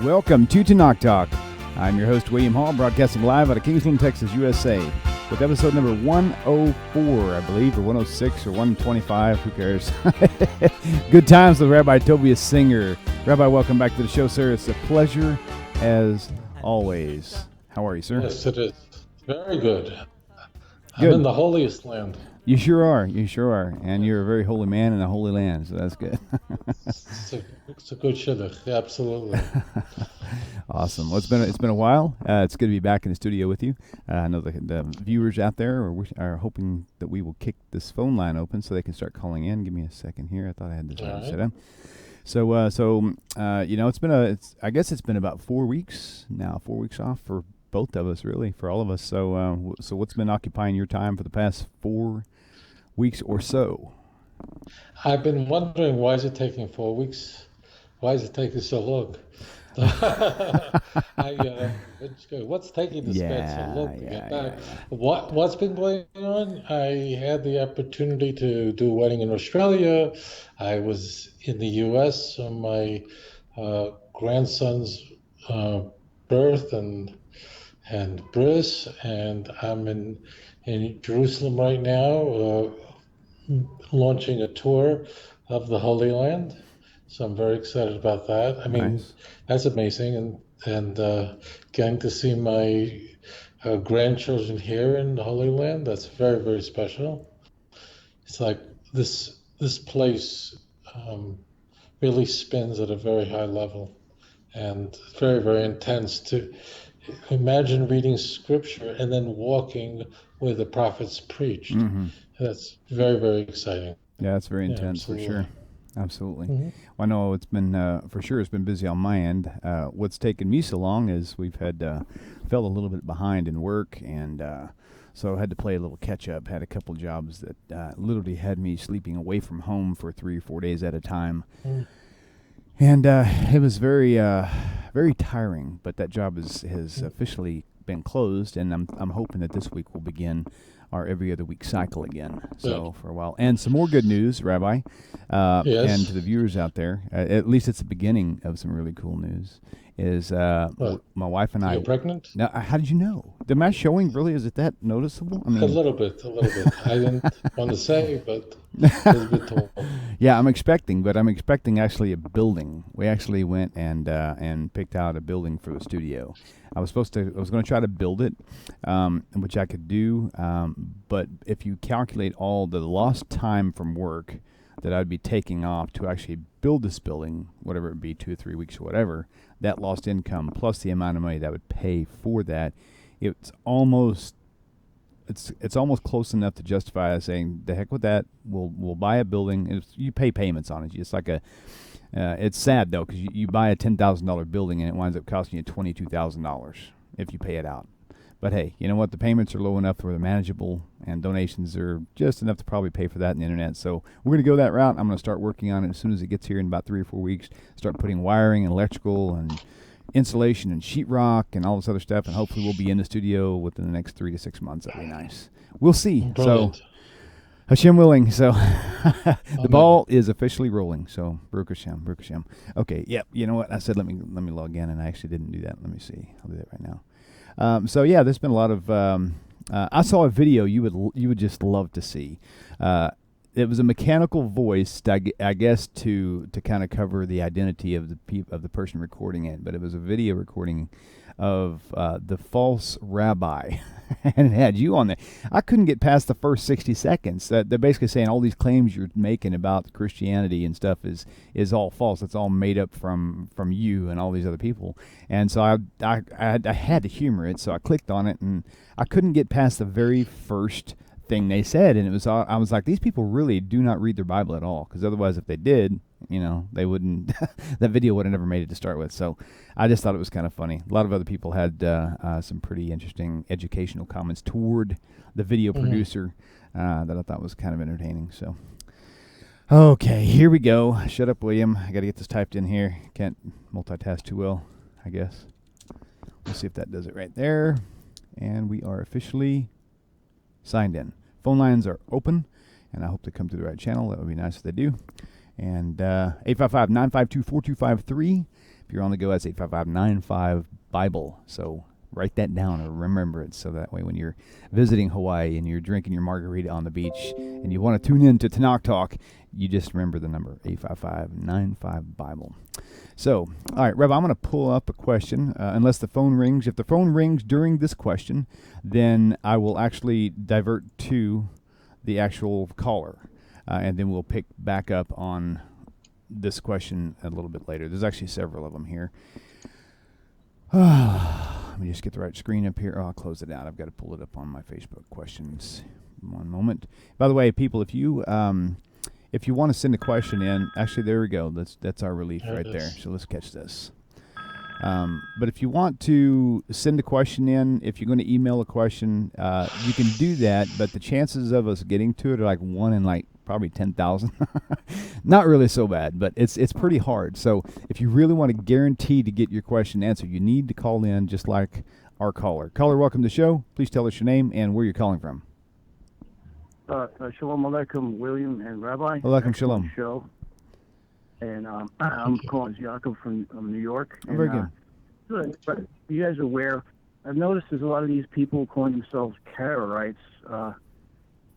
Welcome to TORAH Talk. I'm your host, William Hall, broadcasting live out of Kingsland, Texas, USA, with episode number 104, I believe, or 106, or 125, who cares? Good times with Rabbi Tovia Singer. Rabbi, welcome back to the show, sir. It's a pleasure, as always. How are you, sir? Yes, it is. Very good. I'm in the holiest land. You sure are. You sure are. And you're a very holy man in a holy land, so that's good. It's a good shidduch. Absolutely. Awesome. Well, it's been a while. It's good to be back in the studio with you. I know the viewers out there are hoping that we will kick this phone line open so they can start calling in. Give me a second here. I thought I had this set up. So I guess it's been about 4 weeks now. 4 weeks off for both of us, really, for all of us. So what's been occupying your time for the past 4 weeks or so? I've been wondering, why is it taking 4 weeks? Why is it taking so long? What's taking this man so long to get back? What's been going on? I had the opportunity to do a wedding in Australia. I was in the U.S. on my grandson's birth and bris, and I'm in Jerusalem right now, launching a tour of the Holy Land. So I'm very excited about that. I mean, nice. That's amazing, and getting to see my grandchildren here in the Holy Land, that's very, very special. It's like this place really spins at a very high level, and very, very intense. To imagine reading scripture and then walking where the prophets preached. Mm-hmm. That's very, very exciting. Yeah, it's very intense, for sure. Absolutely. Mm-hmm. Well, I know it's been, for sure, it's been busy on my end. What's taken me so long is we've had, fell a little bit behind in work, and so I had to play a little catch-up. Had a couple jobs that literally had me sleeping away from home for 3 or 4 days at a time. Mm. And it was very, very tiring, but that job has officially been closed, and I'm hoping that this week will begin our every other week cycle again. So for a while. And some more good news, Rabbi, yes. And to the viewers out there, at least it's the beginning of some really cool news, is my wife and I... You're pregnant? Now, how did you know? Am I showing really? Is it that noticeable? I mean, a little bit. I didn't want to say, but it's a bit tall. Yeah, I'm expecting actually a building. We actually went and picked out a building for the studio. I was going to try to build it, which I could do, but if you calculate all the lost time from work that I'd be taking off to actually build this building, whatever it be, 2 or 3 weeks or whatever, that lost income plus the amount of money that would pay for that, it's almost close enough to justify saying, the heck with that, we'll buy a building. You pay payments on it. It's like it's sad though, because you buy a $10,000 building and it winds up costing you $22,000 if you pay it out. But hey, you know what? The payments are low enough where they're manageable, and donations are just enough to probably pay for that in the internet. So we're going to go that route. I'm going to start working on it as soon as it gets here in about 3 or 4 weeks. Start putting wiring and electrical and insulation and sheetrock and all this other stuff, and hopefully we'll be in the studio within the next 3 to 6 months. That'd be nice. We'll see. Brilliant. So Hashem willing. So the ball is officially rolling. So Baruch Hashem. Okay. Yep. You know what? I said let me log in, and I actually didn't do that. Let me see. I'll do that right now. So yeah, there's been a lot of. I saw a video you would just love to see. It was a mechanical voice, I guess, to kind of cover the identity of the person recording it. But it was a video recording of the false rabbi, and it had you on there. I couldn't get past the first 60 seconds. They're basically saying all these claims you're making about Christianity and stuff is all false. It's all made up from you and all these other people. And so I had to humor it, so I clicked on it, and I couldn't get past the very first thing they said, and I was like, these people really do not read their Bible at all, because otherwise, if they did, they wouldn't. That video would have never made it to start with. So I just thought it was kind of funny. A lot of other people had some pretty interesting educational comments toward the video producer that I thought was kind of entertaining. So okay, here we go. Shut up, William. I got to get this typed in here. Can't multitask too well, I guess. We'll see if that does it right there. And we are officially signed in. Phone lines are open, and I hope they come to the right channel. That would be nice if they do. And 855-952-4253. If you're on the go, that's 855-95 Bible. So write that down or remember it, so that way when you're visiting Hawaii and you're drinking your margarita on the beach and you want to tune in to TORAH Talk, you just remember the number 855-95 Bible. So, all right, Rabbi, I'm going to pull up a question, unless the phone rings. If the phone rings during this question, then I will actually divert to the actual caller, and then we'll pick back up on this question a little bit later. There's actually several of them here. Let me just get the right screen up here. Oh, I'll close it out. I've got to pull it up on my Facebook questions. One moment. By the way, people, if you want to send a question in, actually, there we go. That's our relief right there. So let's catch this. But if you want to send a question in, if you're going to email a question, you can do that. But the chances of us getting to it are like 1 in probably 10,000. Not really so bad, but it's pretty hard. So if you really want to guarantee to get your question answered, you need to call in just like our caller. Caller, welcome to the show. Please tell us your name and where you're calling from. Shalom Aleichem, William and Rabbi. Aleichem Shalom. Show. And I'm calling Jacob from New York. Oh, very good. Good. But you guys are aware, I've noticed there's a lot of these people calling themselves Karaites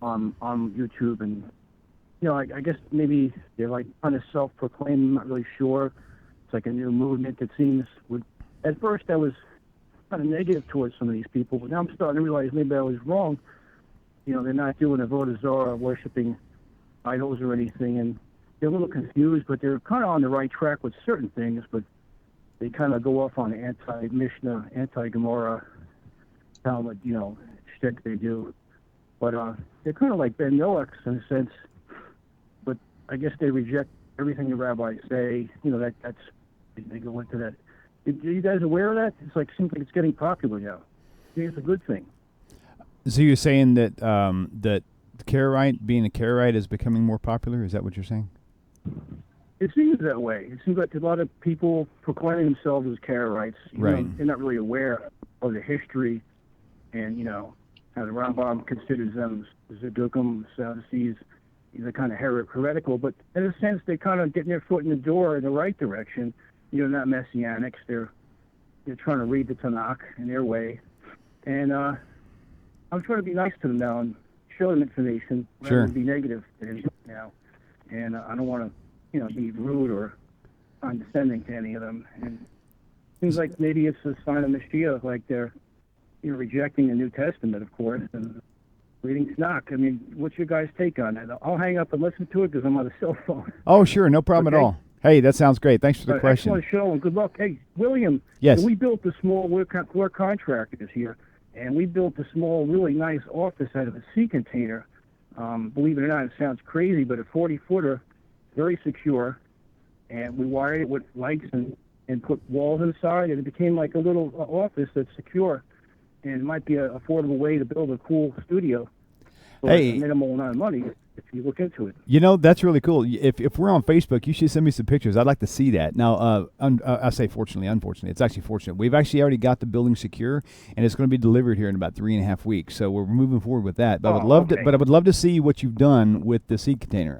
on YouTube, and I guess maybe they're like kind of self-proclaimed. I'm not really sure. It's like a new movement that seems. At first, I was kind of negative towards some of these people, but now I'm starting to realize maybe I was wrong. They're not doing a Avodah Zarah, worshiping idols or anything, and they're a little confused, but they're kind of on the right track with certain things, but they kind of go off on anti-Mishnah, anti-Gemara, Talmud, shtick they do. But they're kind of like Ben Noach in a sense, but I guess they reject everything the rabbis say. That's they go into that. Are you guys aware of that? Seems like it's getting popular now. I think it's a good thing. So you're saying that that being a Karaite is becoming more popular? Is that what you're saying? It seems that way. It seems like a lot of people proclaiming themselves as Karaites. Right. They're not really aware of the history and, how the Rambam considers them Zadukim, Sadducees. They're kind of heretical, but in a sense, they're kind of getting their foot in the door in the right direction. Not Messianics. They're trying to read the Tanakh in their way. And I'm trying to be nice to them now and show them information rather than be negative to them now. And I don't want to, be rude or condescending to any of them. And it seems like maybe it's a sign of Mashiach, like they're rejecting the New Testament, of course, and reading Tanakh. I mean, what's your guys' take on that? I'll hang up and listen to it because I'm on a cell phone. Oh, sure. No problem at all. Hey, that sounds great. Thanks for the question. Excellent show and good luck. Hey, William. Yes. We built we're contractors here, and we built a small, really nice office out of a sea container. Believe it or not, it sounds crazy, but a 40-footer, very secure, and we wired it with lights and put walls inside, and it became like a little office that's secure, and it might be an affordable way to build a cool studio for a minimal amount of money if you look into it. That's really cool. If we're on Facebook, you should send me some pictures. I'd like to see that. Now, I say fortunately, unfortunately. It's actually fortunate. We've actually already got the building secure, and it's going to be delivered here in about 3.5 weeks. So we're moving forward with that. But I would love to see what you've done with the sea container.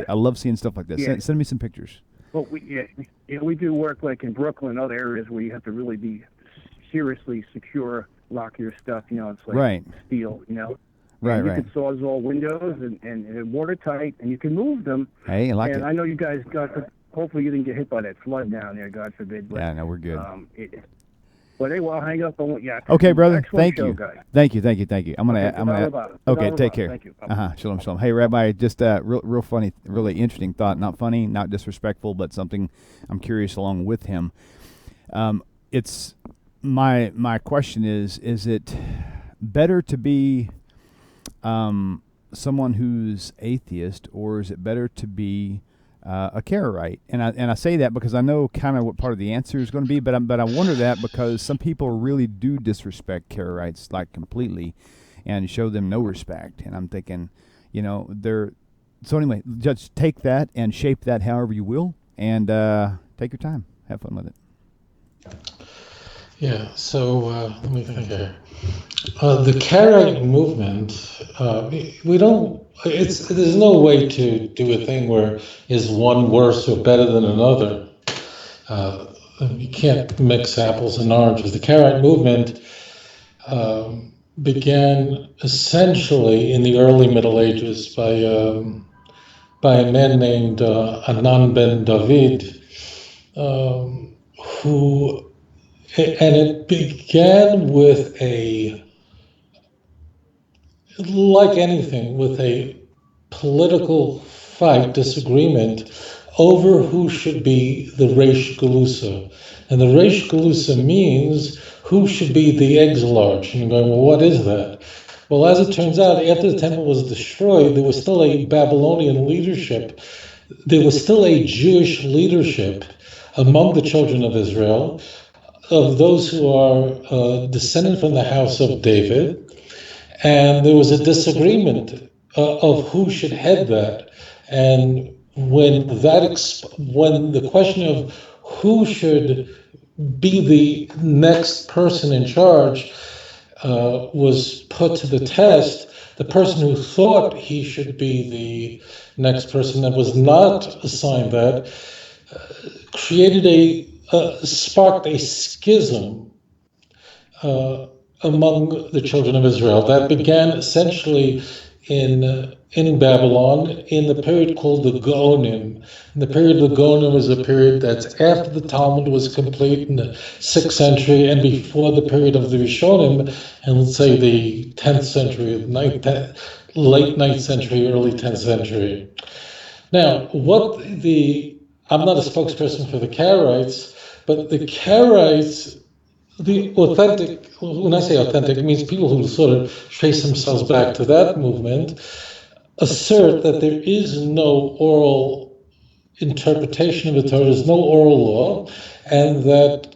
I love seeing stuff like this. Yeah. Send me some pictures. Well, we do work like in Brooklyn and other areas where you have to really be seriously secure, lock your stuff. It's like steel. Right. You can sawzall windows and watertight, and you can move them. Hey, I like it. And I know you guys hopefully you didn't get hit by that flood down there, God forbid. But, yeah, no, we're good. But hey, I'll hang up. Okay, brother. Excellent Thank you. Guys. Thank you. I'm gonna. Okay, take care. Thank you. Shalom. Hey, Rabbi, just real funny, really interesting thought. Not funny, not disrespectful, but something I'm curious along with him. It's my question is it better to be someone who's atheist, or is it better to be a Karaite? And I say that because I know kind of what part of the answer is going to be, but I wonder that because some people really do disrespect Karaites completely, and show them no respect. And I'm thinking, so anyway, just take that and shape that however you will, and take your time, have fun with it. Yeah. So let me think here. The Karaite movement, we don't. There's no way to do a thing where is one worse or better than another. you can't mix apples and oranges. The Karaite movement began essentially in the early Middle Ages by a man named Anan ben David, who, and it began with like anything, with a political fight, disagreement over who should be the Reish Galusa. And the Reish Galusa means who should be the exilarch. And you're going, well, what is that? Well, as it turns out, after the temple was destroyed, there was still a Babylonian leadership. There was still a Jewish leadership among the children of Israel, of those who are descended from the house of David. And there was a disagreement of who should head that. And when the question of who should be the next person in charge was put to the test, the person who thought he should be the next person that was not assigned that sparked a schism among the children of Israel that began essentially in Babylon in the period called the Gaonim. And the period of the Gaonim is a period that's after the Talmud was complete in the 6th century and before the period of the Rishonim, and let's say the 10th century, late 9th century, early 10th century. Now, I'm not a spokesperson for the Karaites, but the Karaites, the authentic, when I say authentic, it means people who sort of trace themselves back to that movement, assert that there is no oral interpretation of the Torah, there's no oral law, and that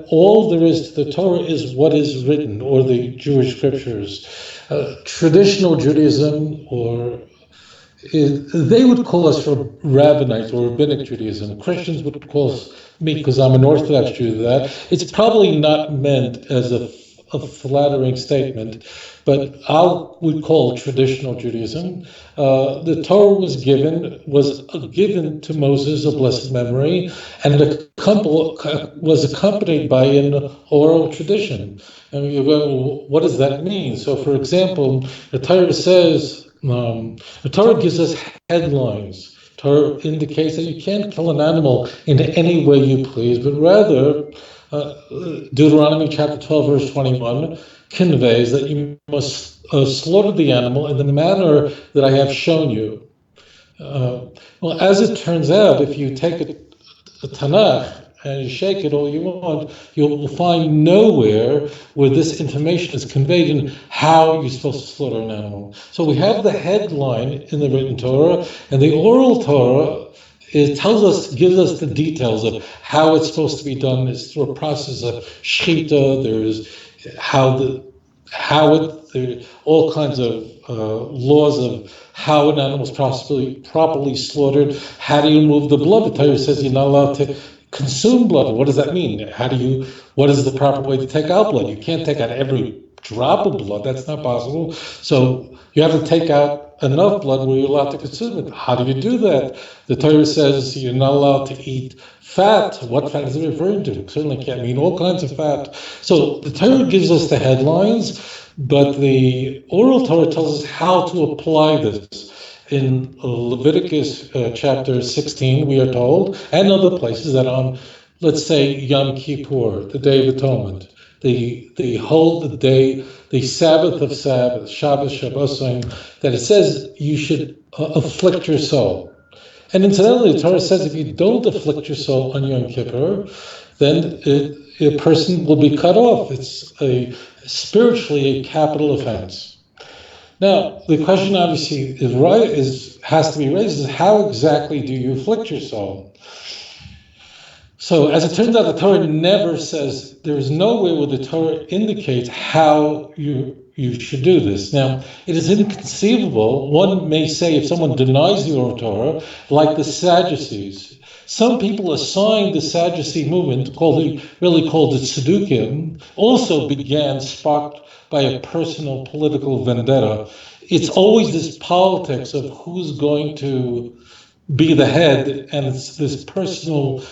all there is to the Torah is what is written, or the Jewish scriptures. Traditional Judaism, they would call us rabbinite or rabbinic Judaism. Christians would call me, because I'm an Orthodox Jew, that. It's probably not meant as a flattering statement, but we'd call it traditional Judaism. The Torah was given to Moses, of blessed memory, and it was accompanied by an oral tradition. And you go, well, what does that mean? So, for example, the Torah says, the Torah gives us headlines. Torah indicates that you can't kill an animal in any way you please, but rather, Deuteronomy chapter 12, verse 21 conveys that you must slaughter the animal in the manner that I have shown you. Well, as it turns out, if you take a Tanakh and you shake it all you want, you'll find nowhere where this information is conveyed in how you're supposed to slaughter an animal. So we have the headline in the written Torah, and the oral Torah gives us the details of how it's supposed to be done. It's through a process of shechita. There's there are all kinds of laws of how an animal is properly slaughtered. How do you remove the blood? The Torah says you're not allowed to consume blood. What does that mean? What is the proper way to take out blood? You can't take out every drop of blood. That's not possible. So you have to take out enough blood where you're allowed to consume it. How do you do that? The Torah says you're not allowed to eat fat. What fat is it referring to? It certainly can't mean all kinds of fat. So the Torah gives us the headlines, but the oral Torah tells us how to apply this. In Leviticus chapter 16, we are told, and other places, that on, let's say, Yom Kippur, the Day of Atonement, the day, the Sabbath of Sabbath, Shabbos Shabbosim, that it says you should afflict your soul. And incidentally, the Torah says if you don't afflict your soul on Yom Kippur, then a person will be cut off. It's spiritually a capital offense. Now, the question obviously has to be raised is how exactly do you afflict your soul? So, as it turns out, the Torah never says, there is no way where the Torah indicates how you should do this. Now, it is inconceivable. One may say, if someone denies the Oral Torah, like the Sadducees, some people assign the Sadducee movement, really called the Tzedukim, also sparked by a personal political vendetta. It's always this politics of who's going to be the head, and it's this personal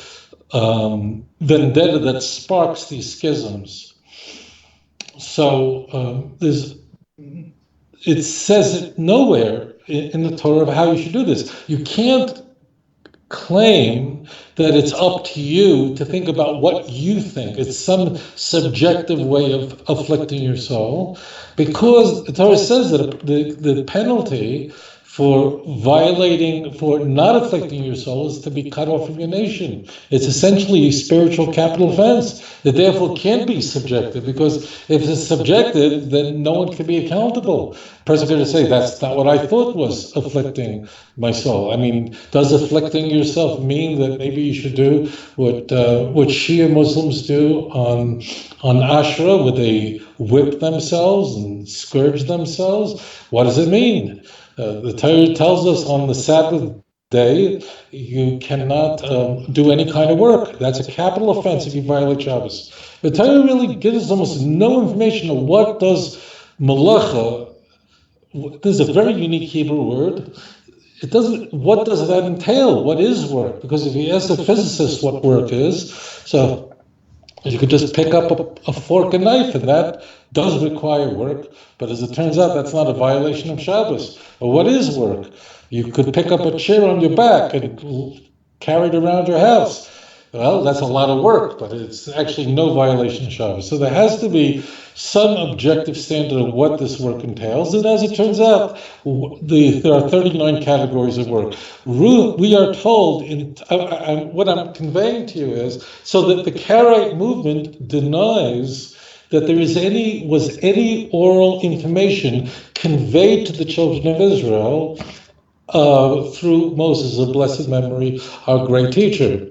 vendetta that sparks these schisms. So it says it nowhere in the Torah of how you should do this. You can't claim that it's up to you to think about what you think. It's some subjective way of afflicting your soul, because the Torah says that the penalty for not afflicting your soul is to be cut off from your nation. It's essentially a spiritual capital offense that therefore can't be subjective, because if it's subjective, then no one can be accountable. A person going to say, that's not what I thought was afflicting my soul. I mean, does afflicting yourself mean that maybe you should do what Shia Muslims do on Ashura, where they whip themselves and scourge themselves? What does it mean? The Torah tells us on the Sabbath day you cannot do any kind of work. That's a capital offense if you violate Shabbos. The Torah really gives us almost no information of what does malacha. There's a very unique Hebrew word. It doesn't. What does that entail? What is work? Because if you ask a physicist what work is, so you could just pick up a fork and knife, and that does require work. But as it turns out, that's not a violation of Shabbos. But what is work? You could pick up a chair on your back and carry it around your house. Well, that's a lot of work, but it's actually no violation of Shabbos. So there has to be some objective standard of what this work entails. And as it turns out, there are 39 categories of work. We are told, what I'm conveying to you is, so that the Karaite movement denies that there was any oral information conveyed to the children of Israel through Moses of blessed memory, our great teacher.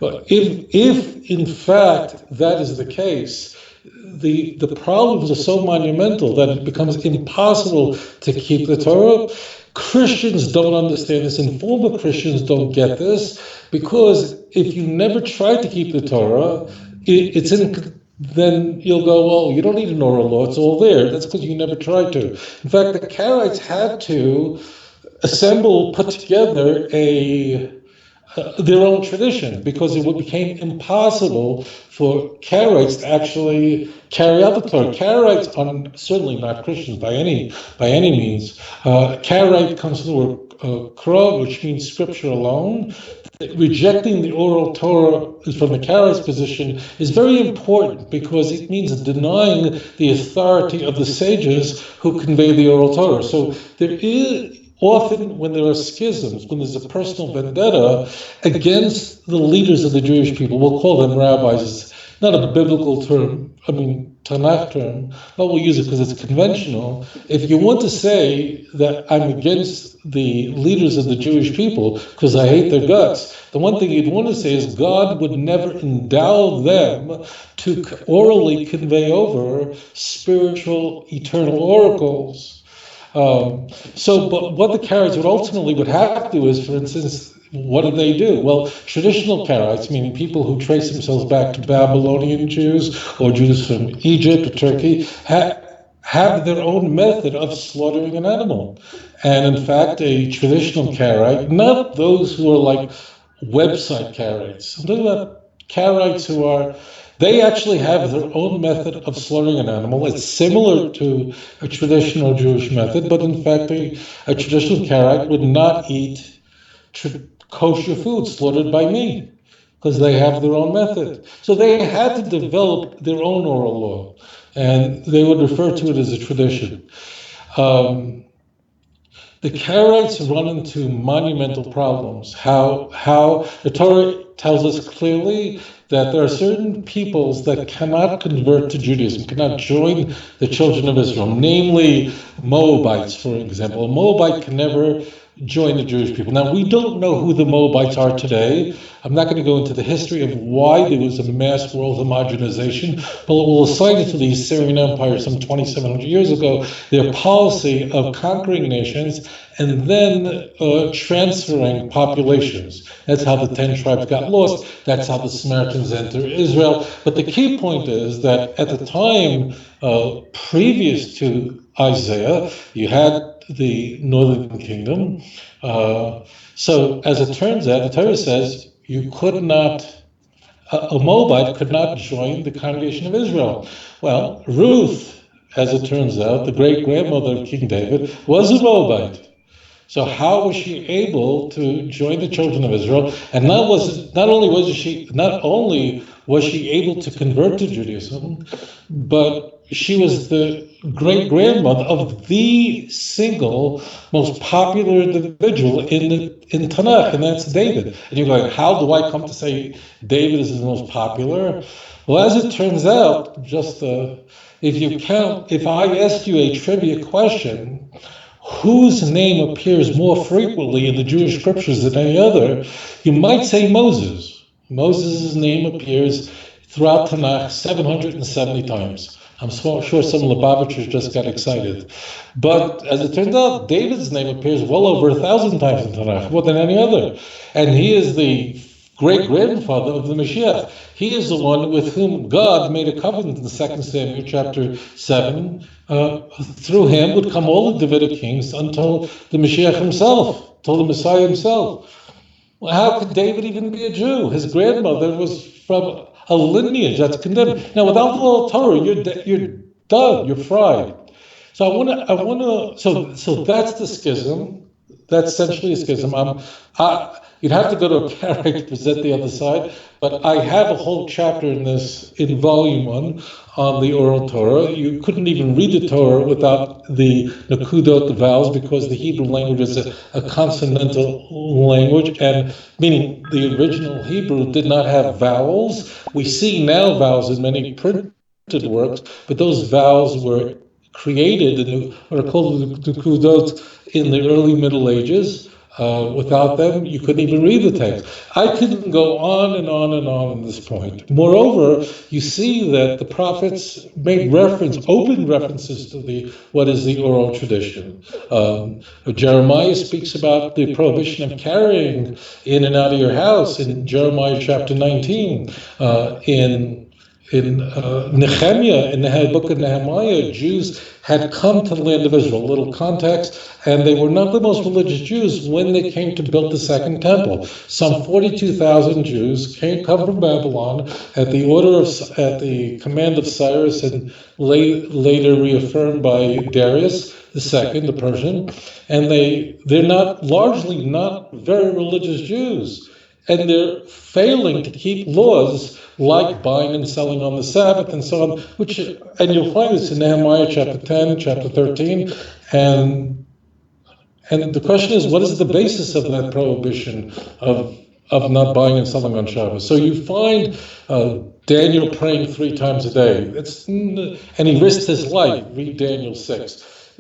But if in fact that is the case, the problems are so monumental that it becomes impossible to keep the Torah. Christians don't understand this, and former Christians don't get this, because if you never try to keep the Torah, then you'll go, well, you don't need an oral law, it's all there. That's because you never tried to. In fact, the Karaites had to put together their own tradition, because it became impossible for Karaites to actually carry out the Torah. Karaites are certainly not Christians by any means. Karaite comes from the word kra, which means scripture alone. Rejecting the oral Torah from the Karaites' position is very important, because it means denying the authority of the sages who convey the oral Torah. So there is often, when there are schisms, when there's a personal vendetta against the leaders of the Jewish people, we'll call them rabbis. It's not a biblical term, Tanakh term, but we'll use it because it's conventional. If you want to say that I'm against the leaders of the Jewish people because I hate their guts, the one thing you'd want to say is God would never endow them to orally convey over spiritual, eternal oracles. But what the Karaites would have to do is, for instance, what did they do? Well, traditional Karaites, meaning people who trace themselves back to Babylonian Jews or Jews from Egypt or Turkey, have their own method of slaughtering an animal. And in fact, a traditional Karaite, not those who are like website Karaites, I'm talking about Karaites they actually have their own method of slaughtering an animal. It's similar to a traditional Jewish method, but in fact, a traditional Karaite would not eat kosher food slaughtered by me, because they have their own method. So they had to develop their own oral law, and they would refer to it as a tradition. The Karaites run into monumental problems. How the Torah tells us clearly that there are certain peoples that cannot convert to Judaism, cannot join the children of Israel, namely Moabites, for example. A Moabite can never join the Jewish people. Now, we don't know who the Moabites are today. I'm not going to go into the history of why there was a mass world homogenization, but we'll assign it to the Assyrian Empire some 2,700 years ago, their policy of conquering nations and then transferring populations. That's how the 10 tribes got lost. That's how the Samaritans entered Israel. But the key point is that at the time previous to Isaiah, you had the northern kingdom. So as it turns out, the Torah says you could not a Moabite could not join the congregation of Israel. Well, Ruth, as it turns out, the great-grandmother of King David, was a Moabite. So how was she able to join the children of Israel? And not only was she able to convert to Judaism, but she was the great-grandmother of the single most popular individual in Tanakh, and that's David. And you're going, how do I come to say David is the most popular? Well, as it turns out, if I ask you a trivia question, whose name appears more frequently in the Jewish scriptures than any other, you might say Moses. Moses' name appears throughout Tanakh 770 times. I'm sure some Lubavitchers just got excited. But as it turns out, David's name appears well over 1,000 times in Tanakh, more than any other. And he is the great-grandfather of the Mashiach. He is the one with whom God made a covenant in 2 Samuel chapter 7. Through him would come all the Davidic kings until the Mashiach himself, until the Messiah himself. Well, how could David even be a Jew? His grandmother was from a lineage that's condemned. Now, without the Oral Torah, you're done. You're fried. So that's the schism. That's essentially a schism. You'd have to go to a Karaite to present the other side, but I have a whole chapter in volume 1 on the Oral Torah. You couldn't even read the Torah without the nakudot, the vowels, because the Hebrew language is a consonantal language, and meaning the original Hebrew did not have vowels. We see now vowels in many printed works, but those vowels were created in what are called the nakudot in the early Middle Ages. Without them, you couldn't even read the text. I couldn't go on and on and on at this point. Moreover, you see that the prophets made open references to what is the oral tradition. Jeremiah speaks about the prohibition of carrying in and out of your house in Jeremiah chapter 19. In Nehemiah, in the book of Nehemiah, Jews had come to the land of Israel. A little context, and they were not the most religious Jews when they came to build the second temple. Some 42,000 Jews come from Babylon at the command of Cyrus, and later reaffirmed by Darius II, the Persian. And they're largely not very religious Jews. And they're failing to keep laws like buying and selling on the Sabbath and so on, and you'll find this in Nehemiah chapter 10, chapter 13, and the question is, what is the basis of that prohibition of not buying and selling on Shabbos? So you find Daniel praying 3 times a day, and he risked his life, read Daniel 6,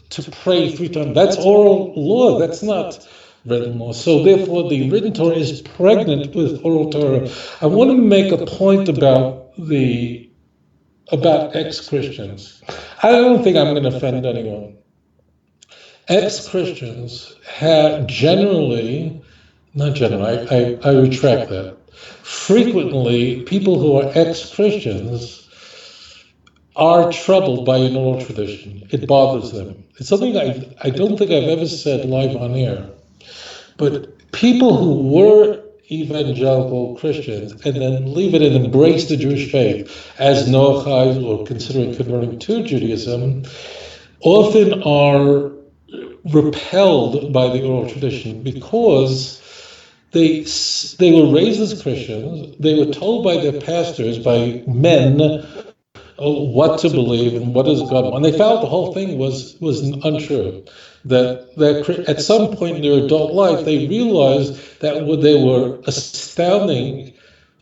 to pray 3 times. That's oral law, that's not written law. So therefore, the written Torah is pregnant with oral Torah. I want to make a point about ex-Christians. I don't think I'm going to offend anyone. Ex-Christians have I retract that. Frequently, people who are ex-Christians are troubled by an oral tradition. It bothers them. It's something I don't think I've ever said live on air. But people who were evangelical Christians and then leave it and embrace the Jewish faith as Noachide or considering converting to Judaism often are repelled by the oral tradition because they were raised as Christians. They were told by their pastors, by men, what to believe and what is God. And they felt the whole thing was untrue. That at some point in their adult life, they realized that they were astounding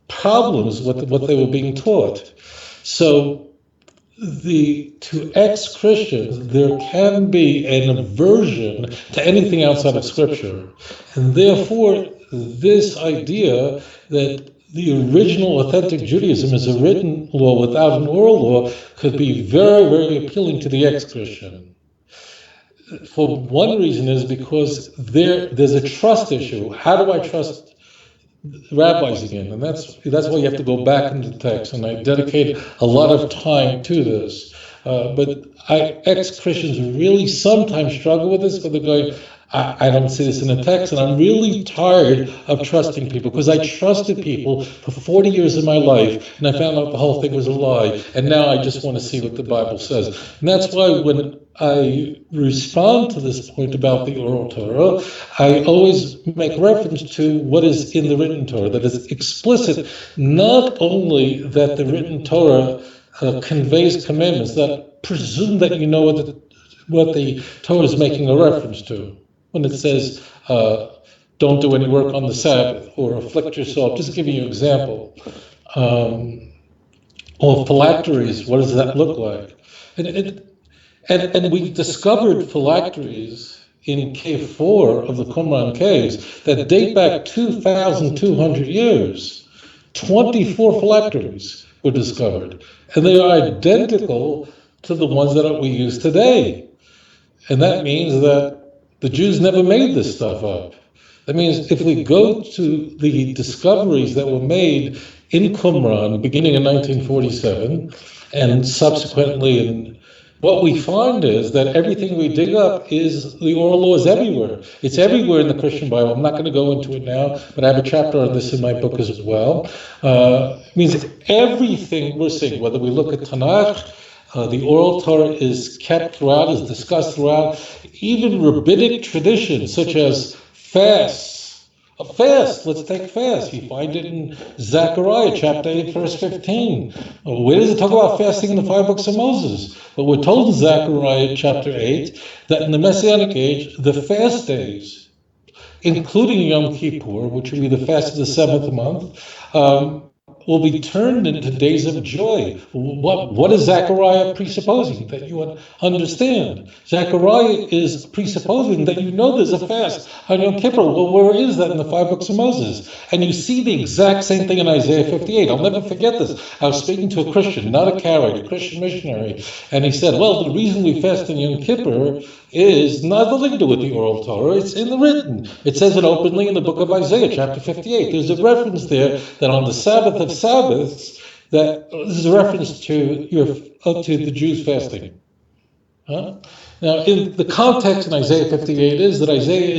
problems with what they were being taught. So to ex-Christians, there can be an aversion to anything outside of Scripture. And therefore, this idea that the original authentic Judaism is a written law without an oral law could be very, very appealing to the ex-Christian. For one reason is because there's a trust issue. How do I trust rabbis again? And that's why you have to go back into the text. And I dedicate a lot of time to this. But ex-Christians really sometimes struggle with this, but they're going, I don't see this in the text, and I'm really tired of trusting people, because I trusted people for 40 years of my life, and I found out the whole thing was a lie, and now I just want to see what the Bible says. And that's why when I respond to this point about the Oral Torah, I always make reference to what is in the written Torah, that is explicit, not only that the written Torah conveys commandments that presume that you know what the Torah is making a reference to. When it says, don't do any work on the Sabbath, or afflict yourself, just to give you an example. Or phylacteries, what does that look like? And we discovered phylacteries in Cave 4 of the Qumran caves that date back 2,200 years. 24 phylacteries were discovered, and they are identical to the ones that we use today. And that means that the Jews never made this stuff up. That means if we go to the discoveries that were made in Qumran beginning in 1947 and subsequently in, what we find is that everything we dig up is the oral law is everywhere. It's everywhere in the Christian Bible. I'm not going to go into it now, but I have a chapter on this in my book as well. It means everything we're seeing, whether we look at Tanakh, the Oral Torah is kept throughout, is discussed throughout. Even rabbinic traditions such as fasts. A fast, let's take fast. You find it in Zechariah chapter 8, verse 15. Where does it talk about fasting in the 5 books of Moses? But we're told in Zechariah chapter 8 that in the Messianic age, the fast days, including Yom Kippur, which will be the fast of the 7th month, will be turned into days of joy. What is Zechariah presupposing? That you understand. Zechariah is presupposing that you know there's a fast on Yom Kippur. Well, where is that in the 5 books of Moses? And you see the exact same thing in Isaiah 58. I'll never forget this. I was speaking to a Christian, not a Karaite, a Christian missionary, and he said, well, the reason we fast on Yom Kippur is nothing to do with the Oral Torah. It's in the written. It says it openly in the book of Isaiah, chapter 58. There's a reference there that on the Sabbath of Sabbaths, that this is a reference to the Jews fasting. Huh? Now, in the context in Isaiah 58 is that Isaiah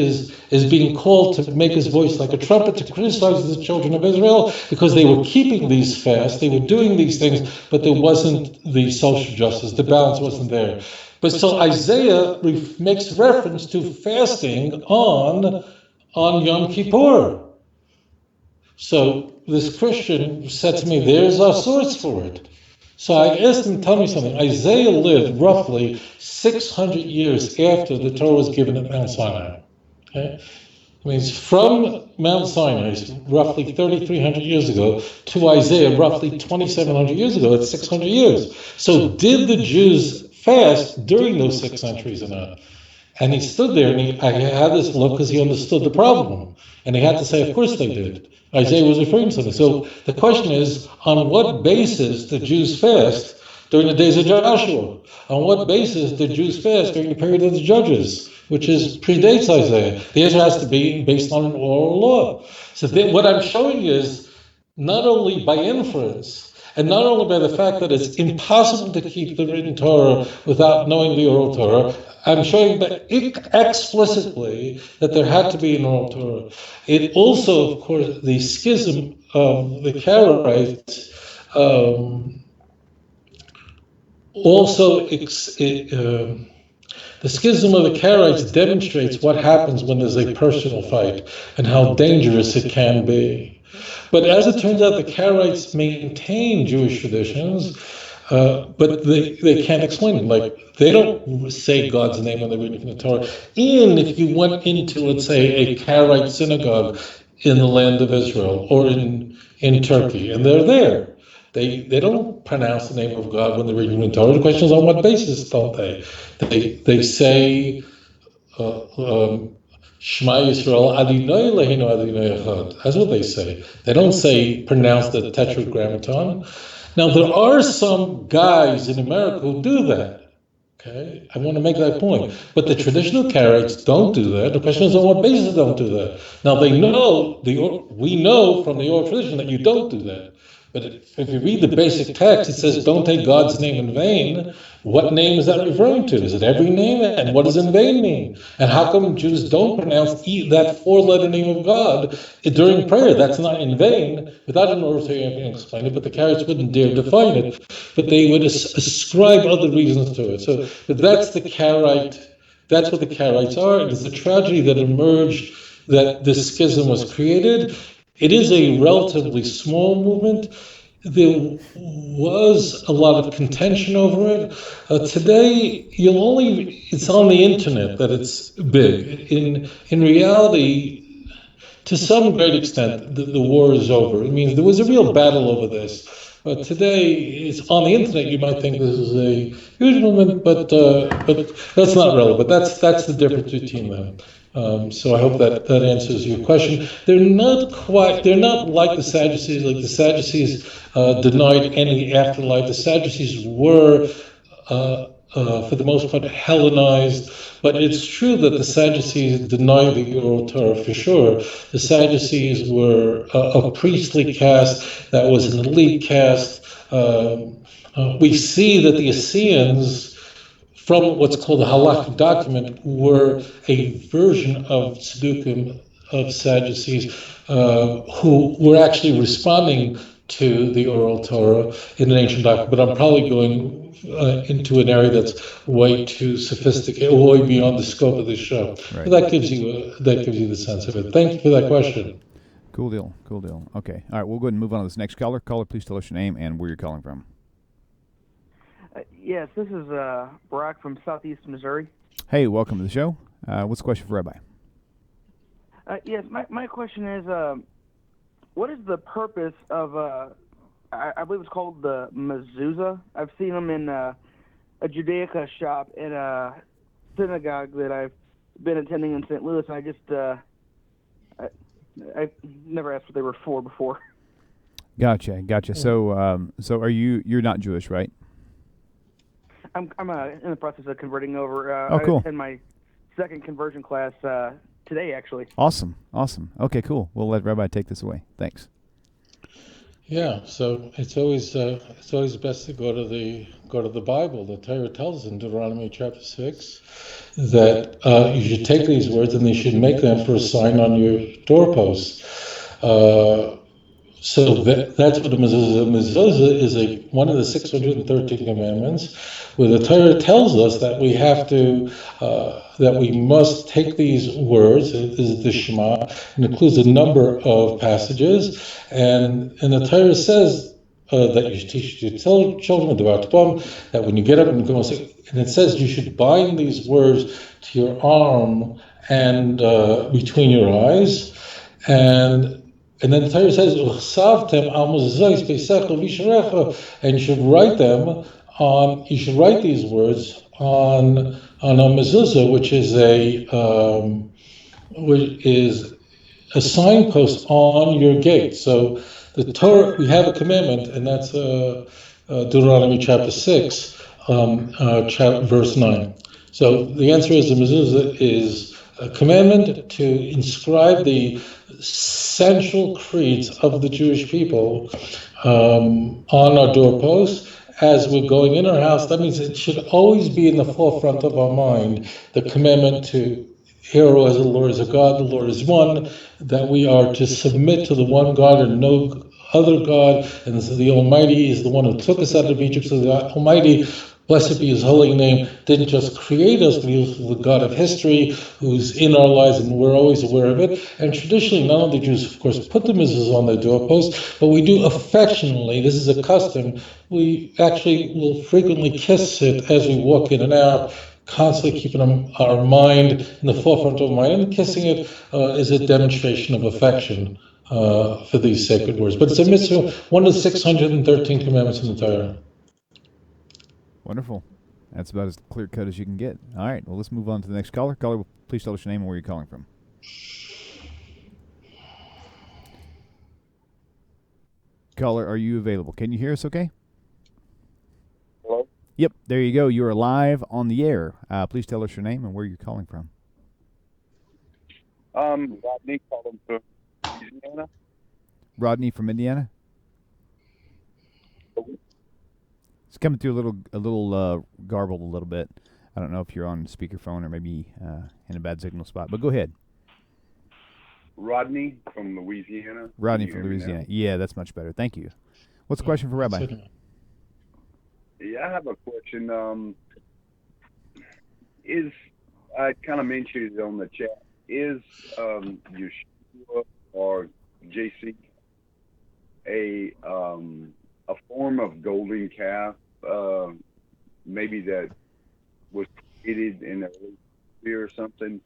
is being called to make his voice like a trumpet to criticize the children of Israel because they were keeping these fasts, they were doing these things, but there wasn't the social justice, the balance wasn't there. But so Isaiah makes reference to fasting on Yom Kippur. So this Christian said to me, there's our source for it. So I asked him, tell me something. Isaiah lived roughly 600 years after the Torah was given at Mount Sinai. Okay? It means from Mount Sinai, roughly 3,300 years ago, to Isaiah, roughly 2,700 years ago. That's 600 years. So did the Jews fast during those 6 centuries or not? And he stood there, and I had this look because he understood the problem. And he had to say, of course they did. Isaiah was referring to something. So the question is, on what basis did Jews fast during the days of Joshua? On what basis did Jews fast during the period of the Judges, which predates Isaiah? The answer has to be based on an oral law. So what I'm showing you is not only by inference, and not only by the fact that it's impossible to keep the written Torah without knowing the oral Torah, I'm showing that explicitly that there had to be an oral Torah. It also, of course, the schism of the Karaites the schism of the Karaites demonstrates what happens when there's a personal fight and how dangerous it can be. But as it turns out, the Karaites maintain Jewish traditions, but they can't explain it. Like, they don't say God's name when they're reading from the Torah. Even if you went into, let's say, a Karaite synagogue in the land of Israel or in Turkey, and they're there, they don't pronounce the name of God when they're reading the Torah. The question is, on what basis don't they? They say, Shema Yisrael, Adonai Eloheinu Adonai Echad. That's what they say. They don't say, pronounce the tetragrammaton. Now, there are some guys in America who do that. Okay, I want to make that point. But the traditional Karaites don't do that. The question is, on what basis they don't do that? Now, we know from the oral tradition that you don't do that. But if you read the basic text, it says, don't take God's name in vain. What name is that referring to? Is it every name? And what does in vain mean? And how come Jews don't pronounce that four-letter name of God during prayer? That's not in vain. Without an Oral Torah explain it, but the Karaites wouldn't dare define it. But they would ascribe other reasons to it. So but that's the Karaite. That's what the Karaites are. It is a tragedy that emerged that this schism was created. It is a relatively small movement. There was a lot of contention over it. Today, it's on the internet that it's big. In reality, to some great extent, the war is over. It means there was a real battle over this. But today, it's on the internet. You might think this is a huge movement, but that's not relevant. That's the difference between them. So I hope that answers your question. They're not like the Sadducees. Like the Sadducees denied any afterlife. The Sadducees were, for the most part, Hellenized. But it's true that the Sadducees denied the Oral Torah for sure. The Sadducees were a priestly caste that was an elite caste. We see that the Essenes, from what's called the halakhic document, were a version of Tzdukim, of Sadducees, who were actually responding to the Oral Torah in an ancient document. But I'm probably going into an area that's way too sophisticated, way beyond the scope of this show. Right. But that gives you the sense of it. Thank you for that question. Cool deal. Okay. All right, we'll go ahead and move on to this next caller. Caller, please tell us your name and where you're calling from. Yes, this is Barack from Southeast Missouri. Hey, welcome to the show. What's the question for Rabbi? Yes, my question is, what is the purpose of, I believe it's called the mezuzah? I've seen them in a Judaica shop in a synagogue that I've been attending in St. Louis, and I just, I've never asked what they were for before. Gotcha. So are you're not Jewish, right? I'm in the process of converting over. Cool. I attend my second conversion class today, actually. Awesome. Okay, cool. We'll let Rabbi take this away. Thanks. Yeah, so it's always best to go to the Bible. The Torah tells us in Deuteronomy chapter 6 that you should take these words and you should make them for a sign on your doorposts. So that's what a mezuzah. Mezuzah is one of the 613 commandments, where the Torah tells us that we have to, that we must take these words. This is the Shema. It includes a number of passages, and the Torah says that you should teach your children about that when you get up and go and it says you should bind these words to your arm and between your eyes, and then the Torah says, and you should write them on. You should write these words on a mezuzah, which is a signpost on your gate. So the Torah, we have a commandment, and that's Deuteronomy chapter 6, verse 9. So the answer is the mezuzah is a commandment to inscribe the central creeds of the Jewish people on our doorposts as we're going in our house. That means it should always be in the forefront of our mind, the commandment to hear as the Lord is a God, the Lord is one, that we are to submit to the one God and no other God, and the Almighty is the one who took us out of Egypt. So the Almighty, blessed be His holy name, didn't just create us, but He was the God of history who's in our lives, and we're always aware of it. And traditionally, not only Jews, of course, put the mezuzah on their doorposts, but we do affectionately, this is a custom, we actually will frequently kiss it as we walk in and out, constantly keeping our mind in the forefront of our mind, and kissing it is a demonstration of affection for these sacred words. But it's a mitzvah, one of the 613 commandments in the Torah. Wonderful. That's about as clear cut as you can get. All right, well, let's move on to the next caller. Caller, please tell us your name and where you're calling from. Caller, are you available? Can you hear us okay? Hello? Yep, there you go. You are live on the air. Please tell us your name and where you're calling from. Rodney calling from Indiana. Rodney from Indiana? It's coming through a little garbled a little bit. I don't know if you're on speakerphone or maybe in a bad signal spot, but go ahead. Rodney from Louisiana. Rodney from Louisiana. Yeah, that's much better. Thank you. What's the question for Rabbi? Yeah, I have a question. I kind of mentioned it on the chat. Is Yeshua or JC a form of golden calf? Maybe that was created in the early year or something.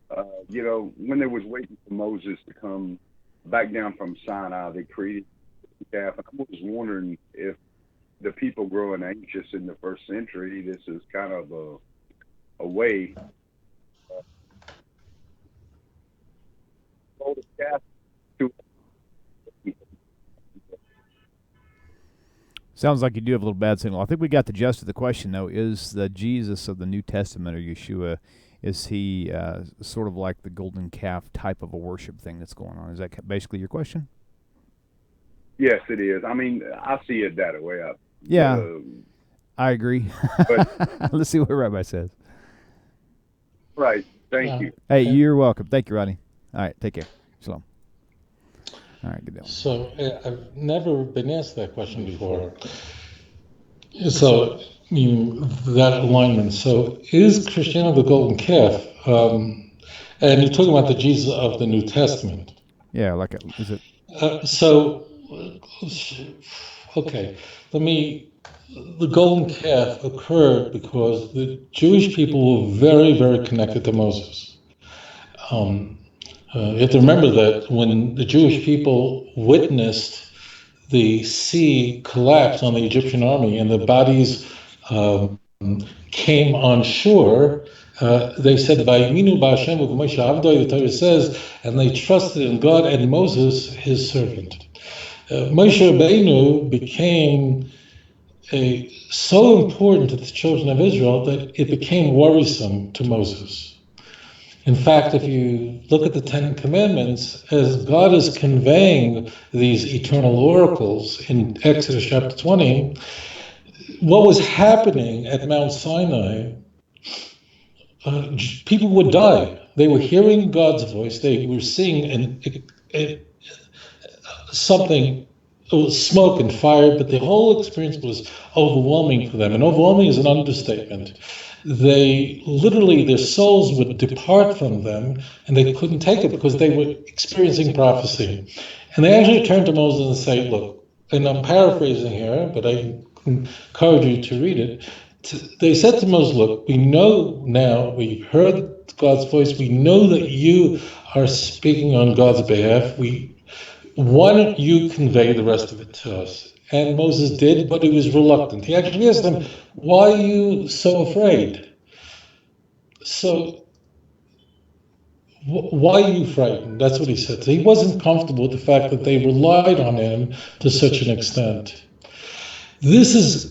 When they was waiting for Moses to come back down from Sinai, they created the calf. And I was wondering if the people growing anxious in the first century, this is kind of a way golden calf to. Sounds like you do have a little bad signal. I think we got the gist of the question, though. Is the Jesus of the New Testament, or Yeshua, is he sort of like the golden calf type of a worship thing that's going on? Is that basically your question? Yes, it is. I mean, I see it that way. I agree. But let's see what Rabbi says. Right. Thank you. Hey, you're welcome. Thank you, Rodney. All right, take care. Shalom. All right, good deal. So I've never been asked that question before. So that alignment. So is Christianity the golden calf? And you're talking about the Jesus of the New Testament. Yeah, is it? Okay. The golden calf occurred because the Jewish people were very, very connected to Moses. You have to remember that when the Jewish people witnessed the sea collapse on the Egyptian army and the bodies came on shore, they said, "Vayiminu b'Hashem u'b'Moshe avdoi," the Torah says, and they trusted in God and Moses, his servant. Moshe Rabbeinu became so important to the children of Israel that it became worrisome to Moses. In fact, if you look at the Ten Commandments, as God is conveying these eternal oracles in Exodus chapter 20, what was happening at Mount Sinai, people would die. They were hearing God's voice. They were seeing something. It was smoke and fire, but the whole experience was overwhelming for them. And overwhelming is an understatement. They literally, their souls would depart from them, and they couldn't take it because they were experiencing prophecy. And they actually turned to Moses and say, look, and I'm paraphrasing here, but I encourage you to read it. They said to Moses, look, we know now, we've heard God's voice, we know that you are speaking on God's behalf. Why don't you convey the rest of it to us? And Moses did, but he was reluctant. He actually asked them, why are you so afraid? So, why are you frightened? That's what he said. So he wasn't comfortable with the fact that they relied on him to such an extent. Moses'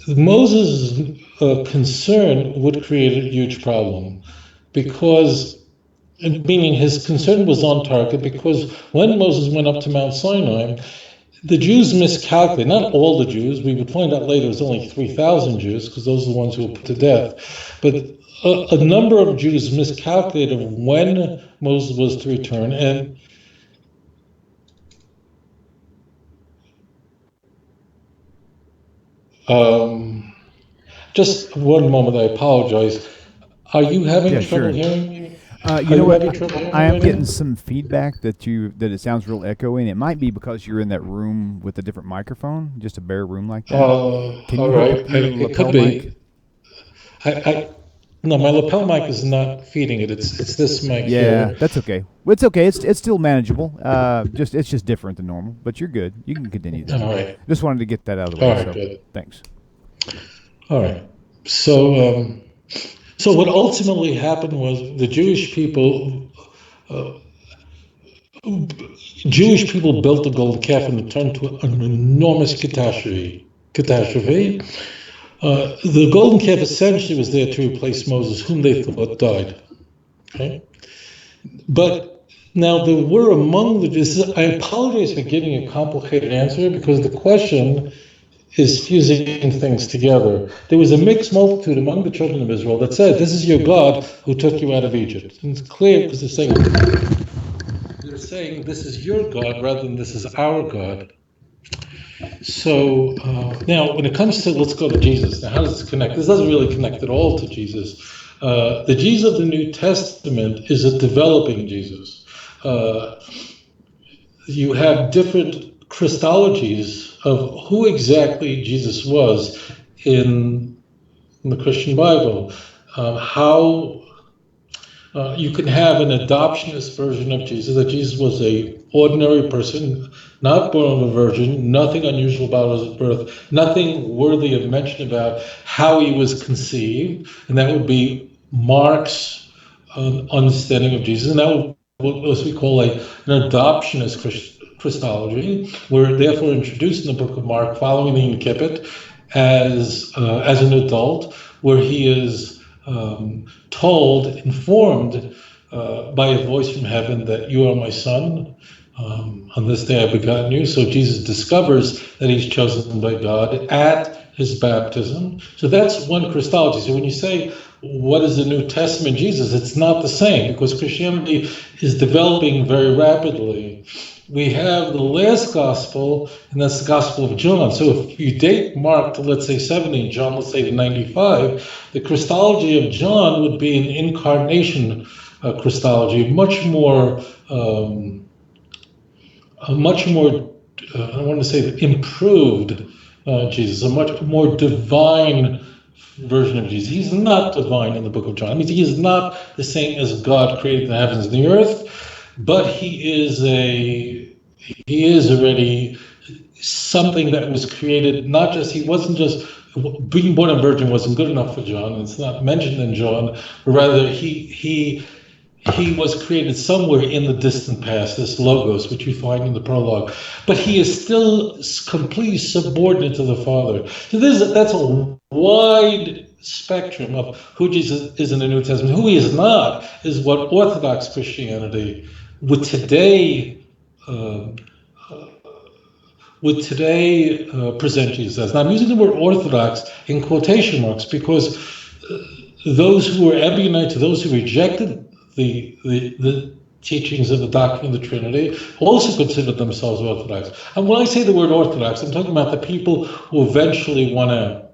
concern would create a huge problem, meaning his concern was on target, because when Moses went up to Mount Sinai, the Jews miscalculated, not all the Jews, we would find out later it was only 3,000 Jews, because those are the ones who were put to death, but a number of Jews miscalculated when Moses was to return, and just one moment, I apologize. Are you having trouble hearing me? You know what? I am getting some feedback that it sounds real echoey, and it might be because you're in that room with a different microphone, just a bare room like that. Can you hook up your lapel mic? No, my lapel mic is not feeding it. It's this mic here. That's okay. It's okay. It's still manageable. It's just different than normal, but you're good. You can continue that. All right. Just wanted to get that out of the way. All right, good. Thanks. All right. So what ultimately happened was the Jewish people built the golden calf and it turned to an enormous catastrophe. The golden calf essentially was there to replace Moses, whom they thought died. Okay? But now there were among the Jews, I apologize for giving a complicated answer because the question is fusing things together. There was a mixed multitude among the children of Israel that said, "This is your God who took you out of Egypt." And it's clear because they're saying this is your God rather than this is our God. So now, when it comes to, let's go to Jesus. Now, how does this connect? This doesn't really connect at all to Jesus. The Jesus of the New Testament is a developing Jesus. You have different Christologies of who exactly Jesus was in the Christian Bible. How you can have an adoptionist version of Jesus, that Jesus was a ordinary person, not born of a virgin, nothing unusual about his birth, nothing worthy of mention about how he was conceived, and that would be Mark's understanding of Jesus, and that would what we call an adoptionist Christology. We're therefore introduced in the book of Mark following the incipit as an adult, where he is informed by a voice from heaven that you are my son. On this day I begotten you. So Jesus discovers that he's chosen by God at his baptism. So that's one Christology. So when you say, what is the New Testament Jesus? It's not the same, because Christianity is developing very rapidly. We have the last gospel, and that's the Gospel of John. So if you date Mark to, let's say, 70, John, let's say, to 95, the Christology of John would be an incarnation Christology, much more, I want to say, improved Jesus, a much more divine version of Jesus. He's not divine in the book of John. I mean, he is not the same as God created the heavens and the earth, but he is already something that was created. Not just, he wasn't just being born of virgin wasn't good enough for John. It's not mentioned in John, but rather he was created somewhere in the distant past, this logos, which we find in the prologue. But he is still completely subordinate to the Father. So that's a wide spectrum of who Jesus is in the New Testament. Who he is not is what Orthodox Christianity would today present Jesus as. Now, I'm using the word Orthodox in quotation marks because those who were Ebionites, those who rejected the teachings of the doctrine of the Trinity, also considered themselves Orthodox. And when I say the word Orthodox, I'm talking about the people who eventually won out.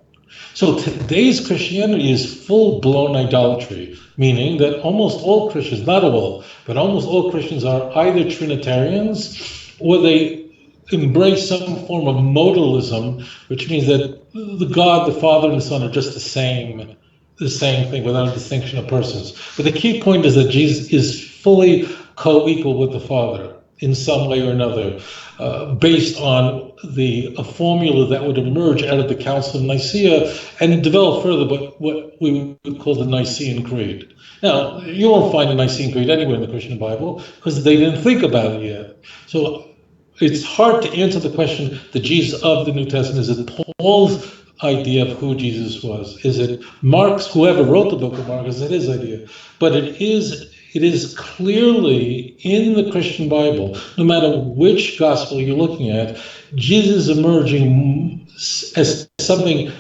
So today's Christianity is full-blown idolatry, meaning that almost all Christians, not all, but almost all Christians are either Trinitarians or they embrace some form of modalism, which means that the God, the Father, and the Son are just the same thing without a distinction of persons. But the key point is that Jesus is fully co-equal with the Father in some way or another, based on a formula that would emerge out of the Council of Nicaea and develop further, but what we would call the Nicene Creed. Now, you won't find the Nicene Creed anywhere in the Christian Bible because they didn't think about it yet. So it's hard to answer the question, the Jesus of the New Testament. Is it Paul's idea of who Jesus was? Is it Mark's, whoever wrote the book of Mark, is it his idea? But it is clearly in the Christian Bible, no matter which gospel you're looking at, Jesus emerging as something